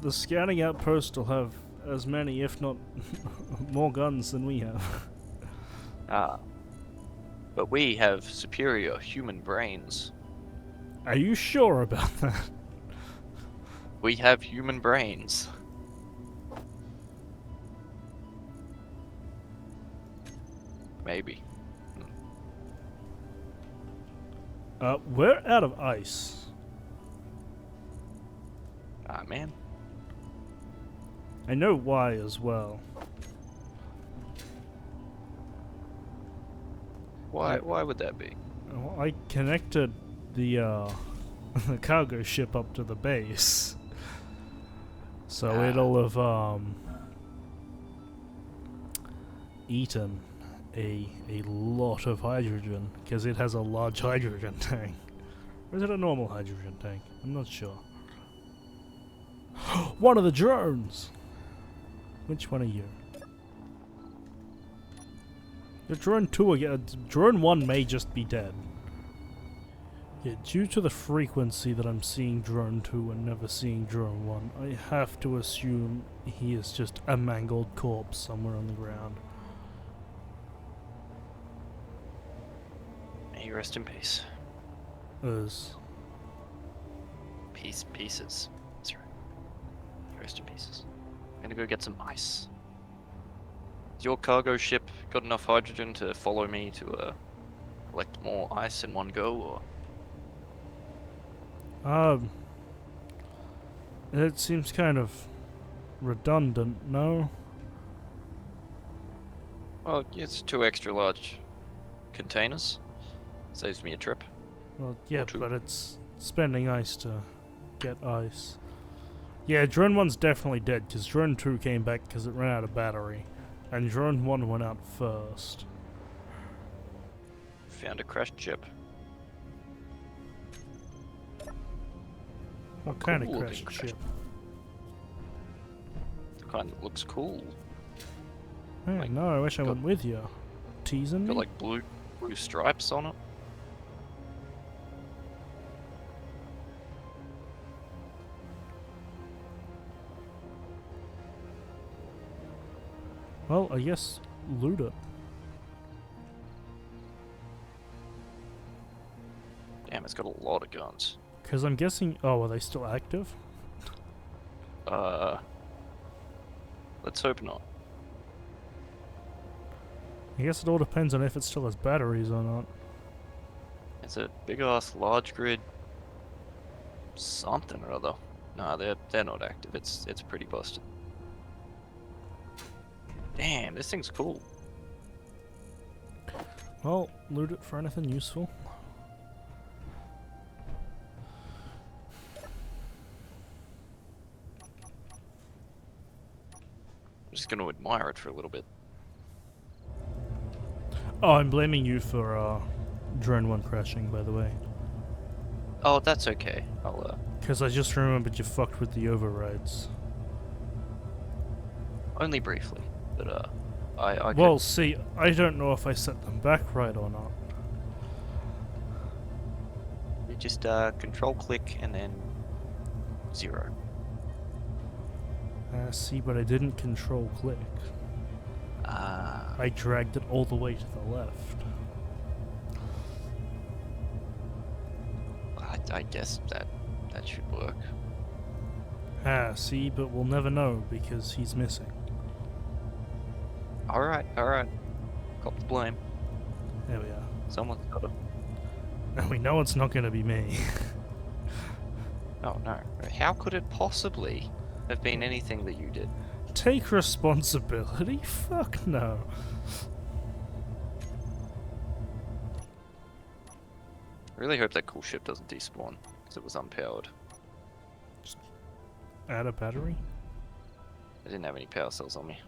Speaker 1: The scouting outpost will have as many, if not more guns than we have.
Speaker 2: Ah. But we have superior human brains.
Speaker 1: Are you sure about that?
Speaker 2: We have human brains. Maybe.
Speaker 1: We're out of ice.
Speaker 2: Ah, man.
Speaker 1: I know why as well.
Speaker 2: Why would that be?
Speaker 1: Well, I connected the the cargo ship up to the base, so it'll have eaten a lot of hydrogen because it has a large hydrogen tank. Or is it a normal hydrogen tank? I'm not sure. One of the drones. Which one are you? The drone 2 again. Drone 1 may just be dead. Yeah, due to the frequency that I'm seeing drone 2 and never seeing drone 1, I have to assume he is just a mangled corpse somewhere on the ground.
Speaker 2: May you rest in peace.
Speaker 1: As
Speaker 2: Pieces. That's right. Rest in pieces. I'm gonna go get some ice. Has your cargo ship got enough hydrogen to follow me to collect more ice in one go, or
Speaker 1: it seems kind of redundant, no?
Speaker 2: well, it's 2 extra large containers. Saves me a trip.
Speaker 1: Well, yeah,
Speaker 2: Or 2.
Speaker 1: but it's spending ice to get ice. Yeah, drone 1's definitely dead, because drone 2 came back because it ran out of battery. And drone 1 went out first.
Speaker 2: Found a crashed ship.
Speaker 1: What kind of
Speaker 2: Cool
Speaker 1: crashed
Speaker 2: looking
Speaker 1: ship?
Speaker 2: The kind that looks cool.
Speaker 1: Hey,
Speaker 2: Like,
Speaker 1: no, I wish I
Speaker 2: got-
Speaker 1: went with you. Teasing
Speaker 2: Got
Speaker 1: me?
Speaker 2: like blue stripes on it.
Speaker 1: Well, I guess loot it.
Speaker 2: Damn, it's got a lot of guns.
Speaker 1: Because I'm guessing... Oh, are they still active?
Speaker 2: Let's hope not.
Speaker 1: I guess it all depends on if it still has batteries or not.
Speaker 2: It's a big ass large grid something or other. No, they're not active. It's pretty busted. Damn, this thing's cool.
Speaker 1: Well, loot it for anything useful.
Speaker 2: I'm just gonna admire it for a little bit.
Speaker 1: Oh, I'm blaming you for drone 1 crashing, by the way.
Speaker 2: Oh, that's okay. I'll
Speaker 1: Because I just remembered you fucked with the overrides.
Speaker 2: only briefly, but I
Speaker 1: Well, see, I don't know if I set them back right or not.
Speaker 2: you just control click and then 0.
Speaker 1: See, but I didn't control click.
Speaker 2: Ah,
Speaker 1: I dragged it all the way to the left.
Speaker 2: I guess that should work.
Speaker 1: See, but we'll never know because he's missing.
Speaker 2: All right. Cop the blame.
Speaker 1: There we are.
Speaker 2: Someone's gotta.
Speaker 1: And we know it's not going to be me.
Speaker 2: Oh no! How could it possibly have been anything that you did?
Speaker 1: Take responsibility? Fuck no.
Speaker 2: I really hope that cool ship doesn't despawn because it was unpowered.
Speaker 1: Add a battery?
Speaker 2: I didn't have any power cells on me.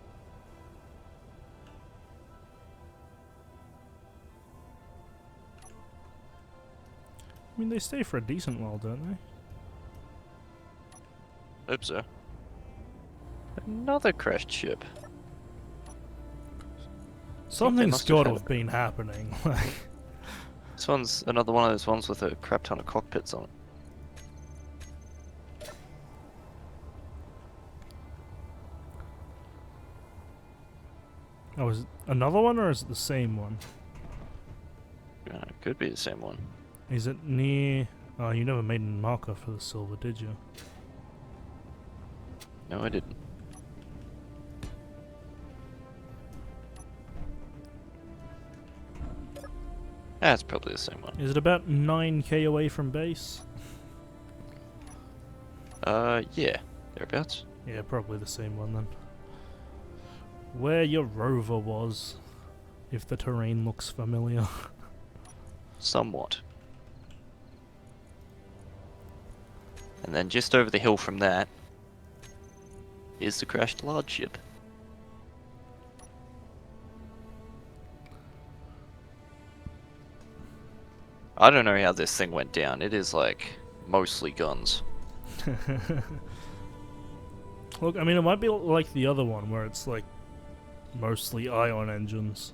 Speaker 1: I mean, they stay for a decent while, don't they?
Speaker 2: Hope so. Another crashed ship.
Speaker 1: Something's
Speaker 2: must have
Speaker 1: got to
Speaker 2: had-
Speaker 1: have been happening.
Speaker 2: This one's another one of those ones with a crap ton of cockpits on it.
Speaker 1: Oh, is it another one or is it the same one?
Speaker 2: It could be the same one.
Speaker 1: Is it near... Oh, you never made a marker for the silver, did you?
Speaker 2: No, I didn't. That's probably the same one.
Speaker 1: Is it about 9k away from base?
Speaker 2: Yeah, thereabouts.
Speaker 1: Yeah, probably the same one then. Where your rover was, if the terrain looks familiar.
Speaker 2: Somewhat. And then just over the hill from that is the crashed large ship. I don't know how this thing went down. It is like mostly guns.
Speaker 1: Look, I mean, it might be like the other one where it's like mostly ion engines.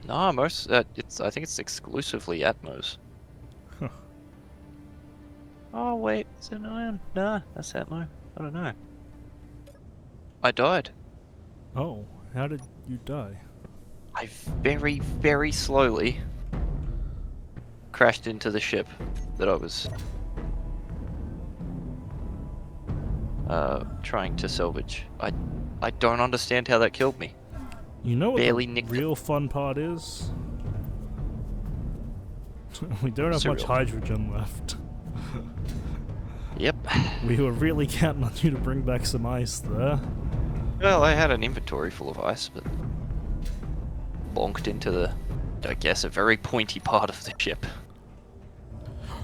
Speaker 2: No, I think it's exclusively Atmos.
Speaker 1: Huh.
Speaker 2: Oh wait, is it an ion? Nah, that's Atmo. I don't know. I died.
Speaker 1: Oh, how did you die?
Speaker 2: I very, very slowly crashed into the ship that I was trying to salvage. I don't understand how that killed me.
Speaker 1: You know what
Speaker 2: Barely
Speaker 1: the
Speaker 2: nicked
Speaker 1: real fun part is? We don't have much
Speaker 2: Cereal.
Speaker 1: hydrogen left.
Speaker 2: Yep.
Speaker 1: We were really counting on you to bring back some ice there.
Speaker 2: Well, I had an inventory full of ice, but bonked into the, I guess, a very pointy part of the ship.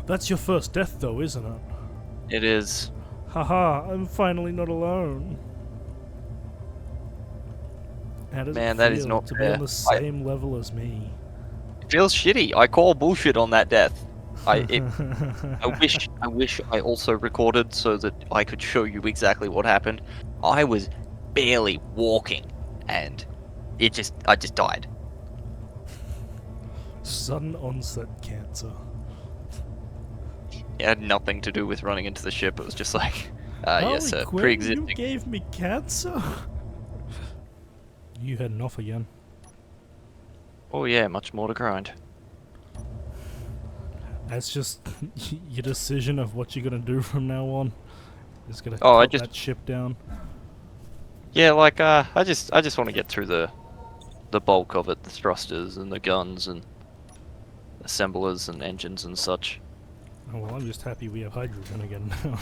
Speaker 1: That's your first death though, isn't it?
Speaker 2: It is.
Speaker 1: Haha, I'm finally not alone. How does
Speaker 2: Man,
Speaker 1: it
Speaker 2: that
Speaker 1: feel
Speaker 2: is not
Speaker 1: to be
Speaker 2: fair.
Speaker 1: on the same level as me?
Speaker 2: It feels shitty. I call bullshit on that death. I wish I also recorded so that I could show you exactly what happened. I was barely walking, and I just died.
Speaker 1: Sudden onset cancer.
Speaker 2: It had nothing to do with running into the ship. It was just like, yes,
Speaker 1: Harley Quinn,
Speaker 2: pre-existing.
Speaker 1: you gave me cancer? You heading off again?
Speaker 2: Oh yeah, much more to grind.
Speaker 1: That's just your decision of what you're gonna do from now on. Just gonna
Speaker 2: Oh,
Speaker 1: cut that ship down.
Speaker 2: Yeah, like I just want to get through the bulk of it, the thrusters and the guns and assemblers and engines and such.
Speaker 1: Oh, well, I'm just happy we have hydrogen again now.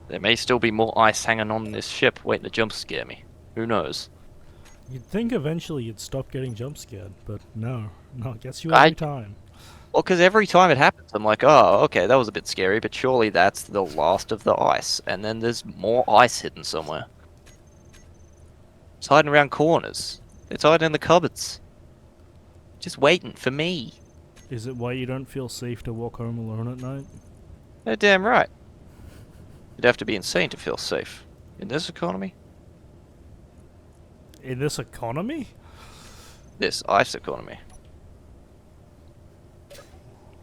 Speaker 2: There may still be more ice hanging on this ship waiting to jump scare me. Who knows?
Speaker 1: You'd think eventually you'd stop getting jump scared, but no. No, it gets you every time.
Speaker 2: Well, because every time it happens, I'm like, oh, okay, that was a bit scary, but surely that's the last of the ice. And then there's more ice hidden somewhere. It's hiding around corners. It's hiding in the cupboards. Just waiting for me.
Speaker 1: Is it why you don't feel safe to walk home alone at night?
Speaker 2: You're damn right. You'd have to be insane to feel safe. In this economy?
Speaker 1: In this economy?
Speaker 2: This ice economy.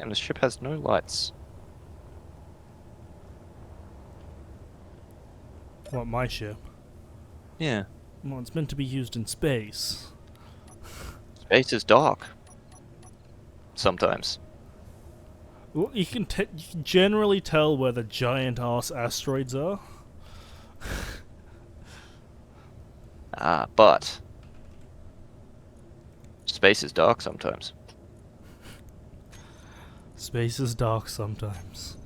Speaker 2: And the ship has no lights.
Speaker 1: What, my ship?
Speaker 2: Yeah.
Speaker 1: Well, it's meant to be used in space.
Speaker 2: Space is dark. Sometimes.
Speaker 1: Well, you can generally tell where the giant-ass asteroids are.
Speaker 2: But space is dark sometimes.
Speaker 1: Space is dark sometimes.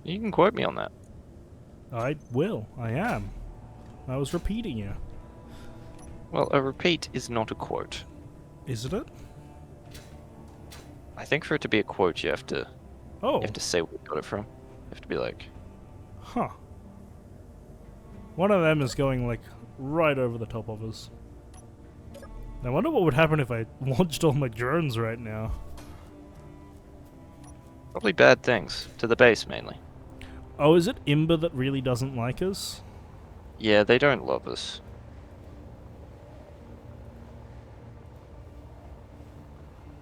Speaker 2: You can quote me on that.
Speaker 1: I will. I am. I was repeating you.
Speaker 2: Well, a repeat is not a quote.
Speaker 1: Isn't it?
Speaker 2: I think for it to be a quote, you have to
Speaker 1: Oh.
Speaker 2: say where you got it from. have to be like...
Speaker 1: Huh. One of them is going, like, right over the top of us. I wonder what would happen if I launched all my drones right now.
Speaker 2: Probably bad things. To the base, mainly.
Speaker 1: Oh, is it Imber that really doesn't like us?
Speaker 2: Yeah, they don't love us.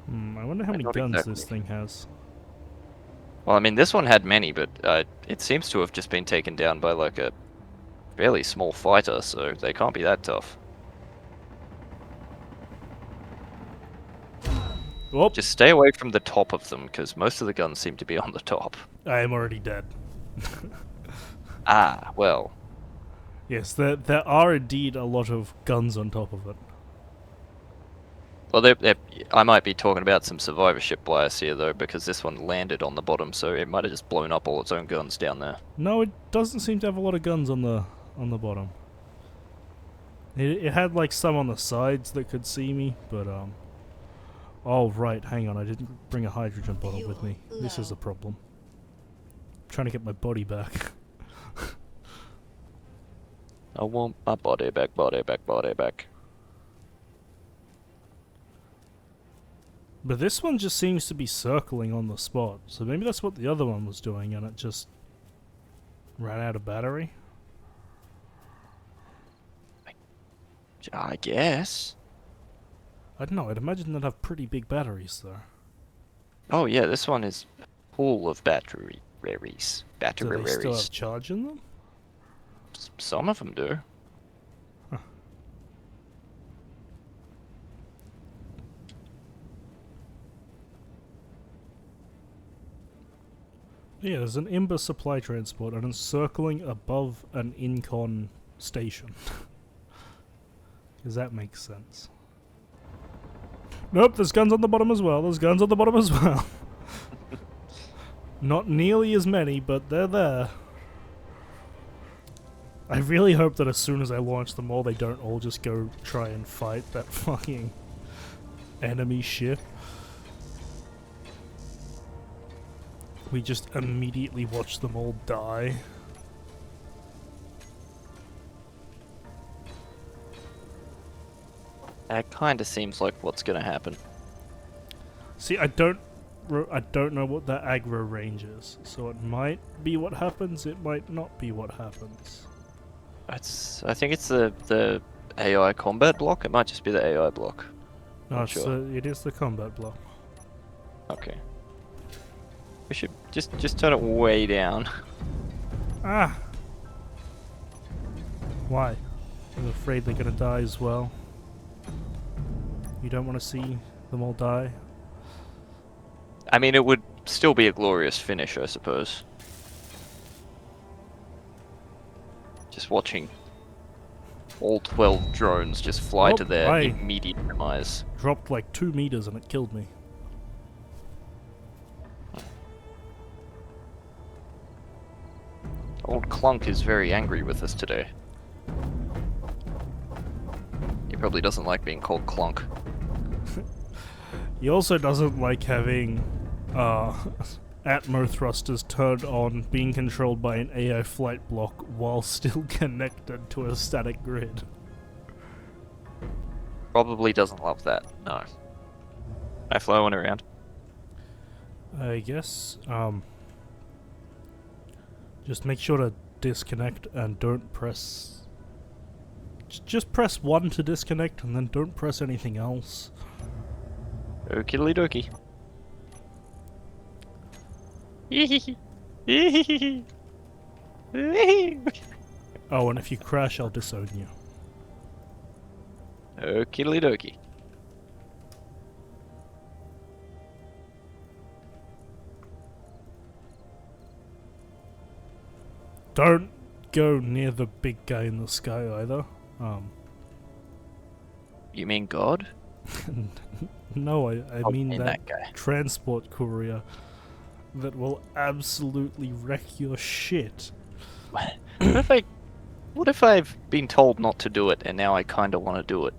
Speaker 1: I wonder how many
Speaker 2: Not
Speaker 1: guns
Speaker 2: exactly.
Speaker 1: this thing has.
Speaker 2: Well, I mean, this one had many, but it seems to have just been taken down by, like, a fairly small fighter, so they can't be that tough.
Speaker 1: Whoop!
Speaker 2: Just stay away from the top of them, because most of the guns seem to be on the top.
Speaker 1: I am already dead.
Speaker 2: Ah, well.
Speaker 1: Yes, there are indeed a lot of guns on top of it.
Speaker 2: Well, I might be talking about some survivorship bias here, though, because this one landed on the bottom, so it might have just blown up all its own guns down there.
Speaker 1: No, it doesn't seem to have a lot of guns on the bottom. It had like some on the sides that could see me, but oh right, hang on, I didn't bring a hydrogen bottle with me. This is a problem. I'm trying to get my body back.
Speaker 2: I want my body back, body back, body back.
Speaker 1: But this one just seems to be circling on the spot, so maybe that's what the other one was doing and it just ran out of battery?
Speaker 2: I guess.
Speaker 1: I don't know, I'd imagine they'd have pretty big batteries though.
Speaker 2: Oh yeah, this one is full of batteries.
Speaker 1: Do they still have charge in them?
Speaker 2: Some of them do.
Speaker 1: Huh. Yeah, there's an Imber supply transport and it's circling above an Incon station. Because that makes sense. Nope, there's guns on the bottom as well. There's guns on the bottom as well. Not nearly as many, but they're there. I really hope that as soon as I launch them all, they don't all just go try and fight that fucking enemy ship. We just immediately watch them all die.
Speaker 2: That kind of seems like what's gonna happen.
Speaker 1: See, I don't know what that aggro range is, so it might be what happens, it might not be what happens.
Speaker 2: I think it's the AI combat block. It might just be the AI block.
Speaker 1: No,
Speaker 2: Not sure.
Speaker 1: it is the combat block.
Speaker 2: Okay. We should just turn it way down.
Speaker 1: Ah! Why? I'm afraid they're gonna die as well. You don't want to see them all die?
Speaker 2: I mean, it would still be a glorious finish, I suppose. Just watching all 12 drones just fly to their immediate demise.
Speaker 1: Dropped like 2 meters and it killed me.
Speaker 2: Old Clunk is very angry with us today. He probably doesn't like being called Clunk.
Speaker 1: He also doesn't like having Atmo thrusters turned on, being controlled by an AI flight block while still connected to a static grid.
Speaker 2: Probably doesn't love that, no. I fly one around.
Speaker 1: I guess, just make sure to disconnect and don't press... Just press 1 to disconnect and then don't press anything else.
Speaker 2: Okie dokie.
Speaker 1: Oh, and if you crash, I'll disown you.
Speaker 2: Okie dokie.
Speaker 1: Don't go near the big guy in the sky either.
Speaker 2: You mean God?
Speaker 1: No, I mean that
Speaker 2: guy.
Speaker 1: transport courier that will absolutely wreck your shit.
Speaker 2: What if I've been told not to do it and now I kind of want to do it?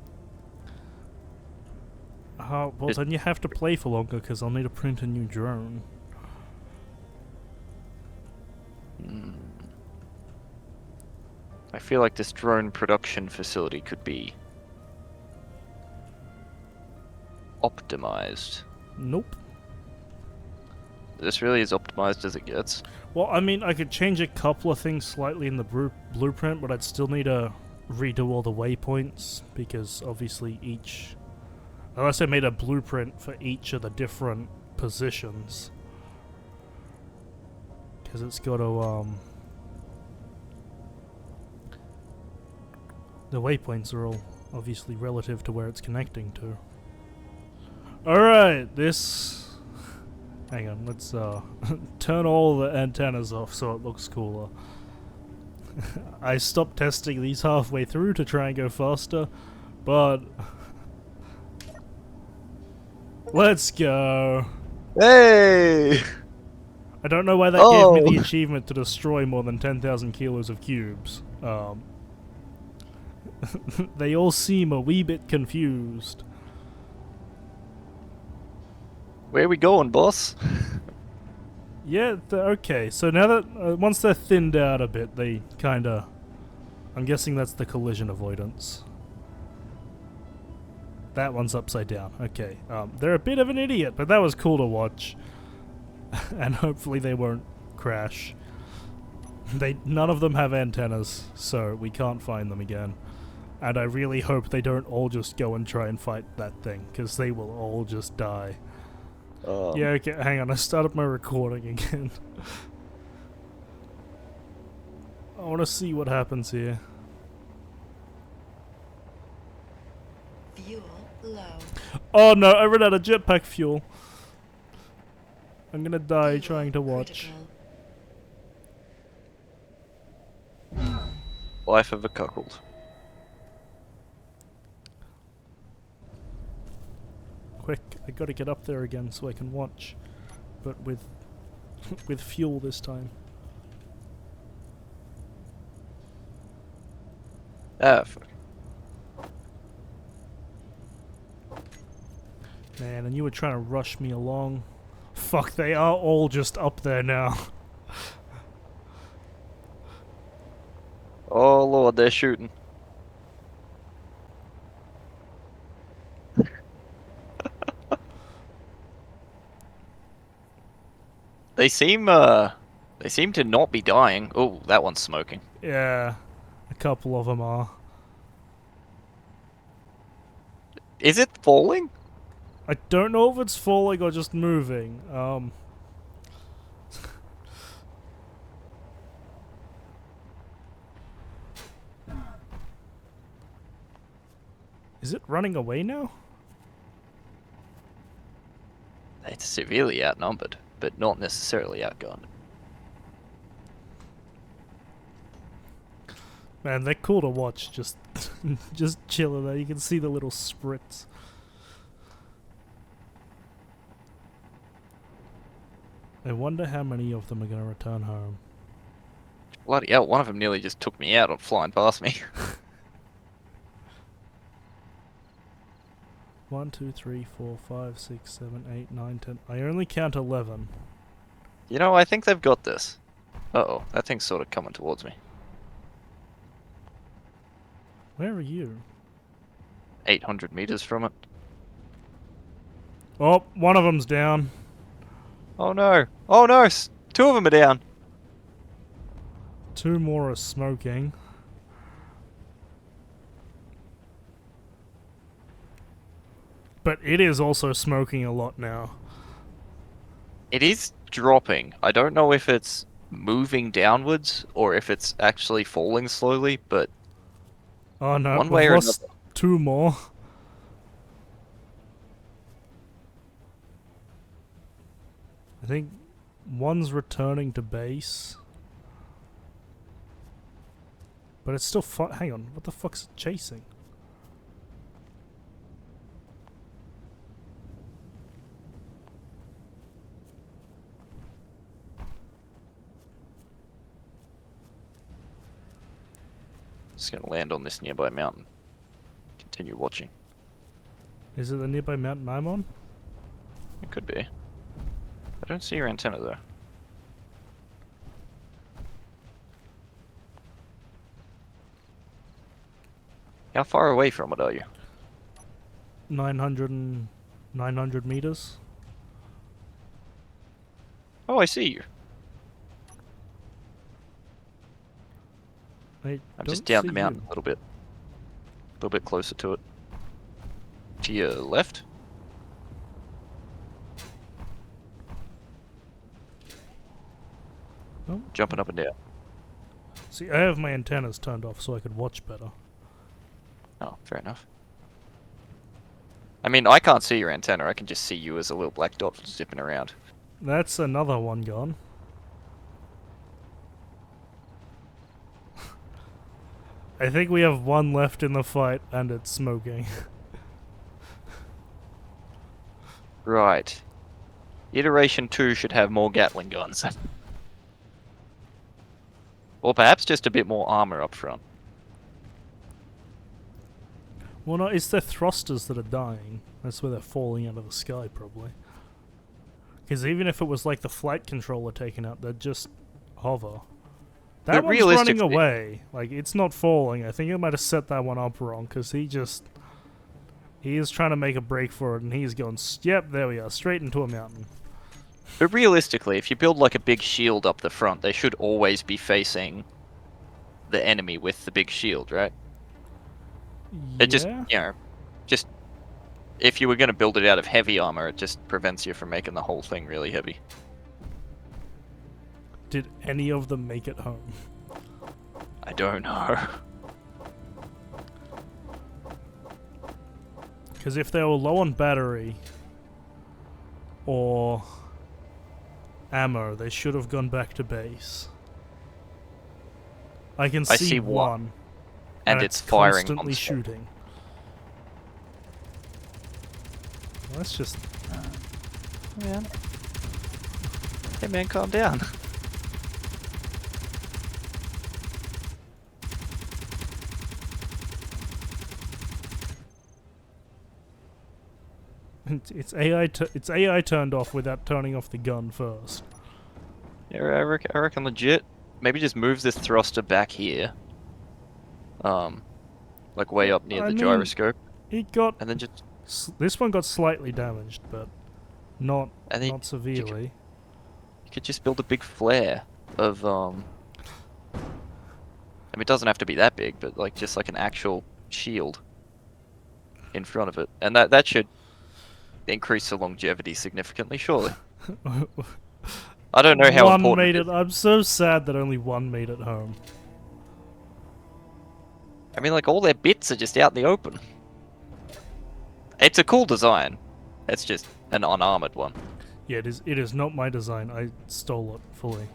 Speaker 1: Well, then you have to play for longer because I'll need to print a new drone.
Speaker 2: Hmm. I feel like this drone production facility could be optimized.
Speaker 1: Nope.
Speaker 2: This really is optimized as it gets.
Speaker 1: Well, I mean, I could change a couple of things slightly in the blueprint, but I'd still need to redo all the waypoints, because obviously each... Unless I made a blueprint for each of the different positions. Because it's got to, the waypoints are all obviously relative to where it's connecting to. Alright, this... Hang on, let's turn all the antennas off so it looks cooler. I stopped testing these halfway through to try and go faster, but... Let's go!
Speaker 2: Hey!
Speaker 1: I don't know why that gave me the achievement to destroy more than 10,000 kilos of cubes. They all seem a wee bit confused.
Speaker 2: Where are we going, boss?
Speaker 1: Yeah, okay, so now that, once they're thinned out a bit, they kinda... I'm guessing that's the collision avoidance. That one's upside down, okay. They're a bit of an idiot, but that was cool to watch. And hopefully they won't crash. None of them have antennas, so we can't find them again. And I really hope they don't all just go and try and fight that thing, because they will all just die. Yeah, okay, hang on, I started my recording again. I want to see what happens here.
Speaker 3: Fuel low.
Speaker 1: Oh no, I ran out of jetpack fuel. I'm gonna die trying to watch.
Speaker 3: Critical.
Speaker 2: Life of a cuckold.
Speaker 1: Quick, I gotta get up there again so I can watch. But with with fuel this time.
Speaker 2: Ah, fuck.
Speaker 1: Man, and you were trying to rush me along. Fuck, they are all just up there now.
Speaker 2: Oh lord, they're shooting. They seem to not be dying. Oh, that one's smoking.
Speaker 1: Yeah, a couple of them are.
Speaker 2: Is it falling?
Speaker 1: I don't know if it's falling or just moving. Is it running away now?
Speaker 2: It's severely outnumbered, but not necessarily outgunned.
Speaker 1: Man, they're cool to watch, just just chilling there. You can see the little spritz. I wonder how many of them are going to return home.
Speaker 2: Bloody hell, one of them nearly just took me out on flying past me.
Speaker 1: 1, 2, 3, 4, 5, 6, 7, 8, 9, 10. I only count 11.
Speaker 2: You know, I think they've got this. Uh-oh, that thing's sort of coming towards me.
Speaker 1: Where are you?
Speaker 2: 800 meters from it.
Speaker 1: Oh, one of them's down.
Speaker 2: Oh no! Oh no! Two of them are down!
Speaker 1: 2 more are smoking. But it is also smoking a lot now.
Speaker 2: It is dropping. I don't know if it's moving downwards or if it's actually falling slowly, but
Speaker 1: Oh no,
Speaker 2: one
Speaker 1: we've
Speaker 2: way or
Speaker 1: lost
Speaker 2: another.
Speaker 1: 2 more. I think one's returning to base. But it's still hang on, what the fuck's it chasing?
Speaker 2: Just gonna land on this nearby mountain. Continue watching.
Speaker 1: Is it the nearby mountain I'm on?
Speaker 2: It could be. I don't see your antenna though. How far away from it are you?
Speaker 1: 900 meters.
Speaker 2: Oh, I see you.
Speaker 1: I
Speaker 2: I'm
Speaker 1: don't
Speaker 2: just down
Speaker 1: see
Speaker 2: the mountain
Speaker 1: you.
Speaker 2: a little bit. A little bit closer to it. To your left?
Speaker 1: Oh.
Speaker 2: Jumping up and down.
Speaker 1: See, I have my antennas turned off so I could watch better.
Speaker 2: Oh, fair enough. I mean, I can't see your antenna. I can just see you as a little black dot zipping around.
Speaker 1: That's another one gone. I think we have one left in the fight, and it's smoking.
Speaker 2: Right. Iteration 2 should have more Gatling guns. Or perhaps just a bit more armor up front.
Speaker 1: Well, no, it's their thrusters that are dying. That's where they're falling out of the sky, probably. Because even if it was like the flight controller taken out, they'd just hover. That
Speaker 2: But
Speaker 1: one's running
Speaker 2: realistically-
Speaker 1: away. Like, it's not falling. I think I might have set that one up wrong, because he is trying to make a break for it, and he's going, yep, there we are, straight into a mountain.
Speaker 2: But realistically, if you build like a big shield up the front, they should always be facing the enemy with the big shield, right? It just, just if you were going to build it out of heavy armor, it just prevents you from making the whole thing really heavy.
Speaker 1: Did any of them make it home?
Speaker 2: I don't know.
Speaker 1: Because if they were low on battery or ammo, they should have gone back to base. I can
Speaker 2: I
Speaker 1: see,
Speaker 2: see one,
Speaker 1: one,
Speaker 2: and it's firing
Speaker 1: constantly
Speaker 2: non-stop.
Speaker 1: shooting. Well, that's just
Speaker 2: Man. Hey man, calm down.
Speaker 1: it's AI turned off without turning off the gun first.
Speaker 2: Yeah, I reckon legit. Maybe just move this thruster back here. Like way up near
Speaker 1: I
Speaker 2: the
Speaker 1: mean,
Speaker 2: gyroscope,
Speaker 1: It got
Speaker 2: and then just
Speaker 1: this one got slightly damaged, but not
Speaker 2: and then
Speaker 1: not severely.
Speaker 2: you could just build a big flare of I mean, it doesn't have to be that big, but like just like an actual shield in front of it, and that should increase the longevity significantly, surely. I don't know how
Speaker 1: one
Speaker 2: important
Speaker 1: made
Speaker 2: it is.
Speaker 1: I'm so sad that only one made it home.
Speaker 2: I mean, like, all their bits are just out in the open. It's a cool design. It's just an unarmored one.
Speaker 1: Yeah, it is not my design. I stole it fully.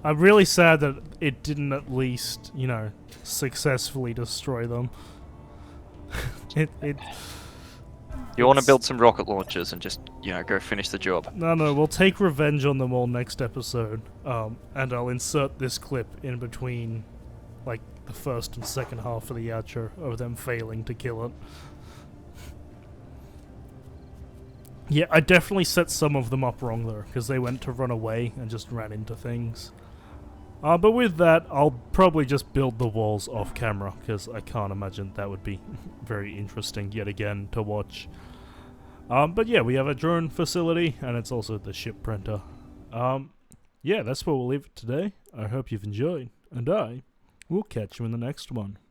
Speaker 1: I'm really sad that it didn't at least, successfully destroy them. it
Speaker 2: You want to
Speaker 1: It's-
Speaker 2: build some rocket launchers and just, go finish the job.
Speaker 1: No, we'll take revenge on them all next episode. And I'll insert this clip in between, like, the first and second half of the outro of them failing to kill it. Yeah, I definitely set some of them up wrong though, because they went to run away and just ran into things. But with that, I'll probably just build the walls off camera, because I can't imagine that would be very interesting yet again to watch. But yeah, we have a drone facility, and it's also the ship printer. Yeah, that's where we'll leave it today. I hope you've enjoyed, and I will catch you in the next one.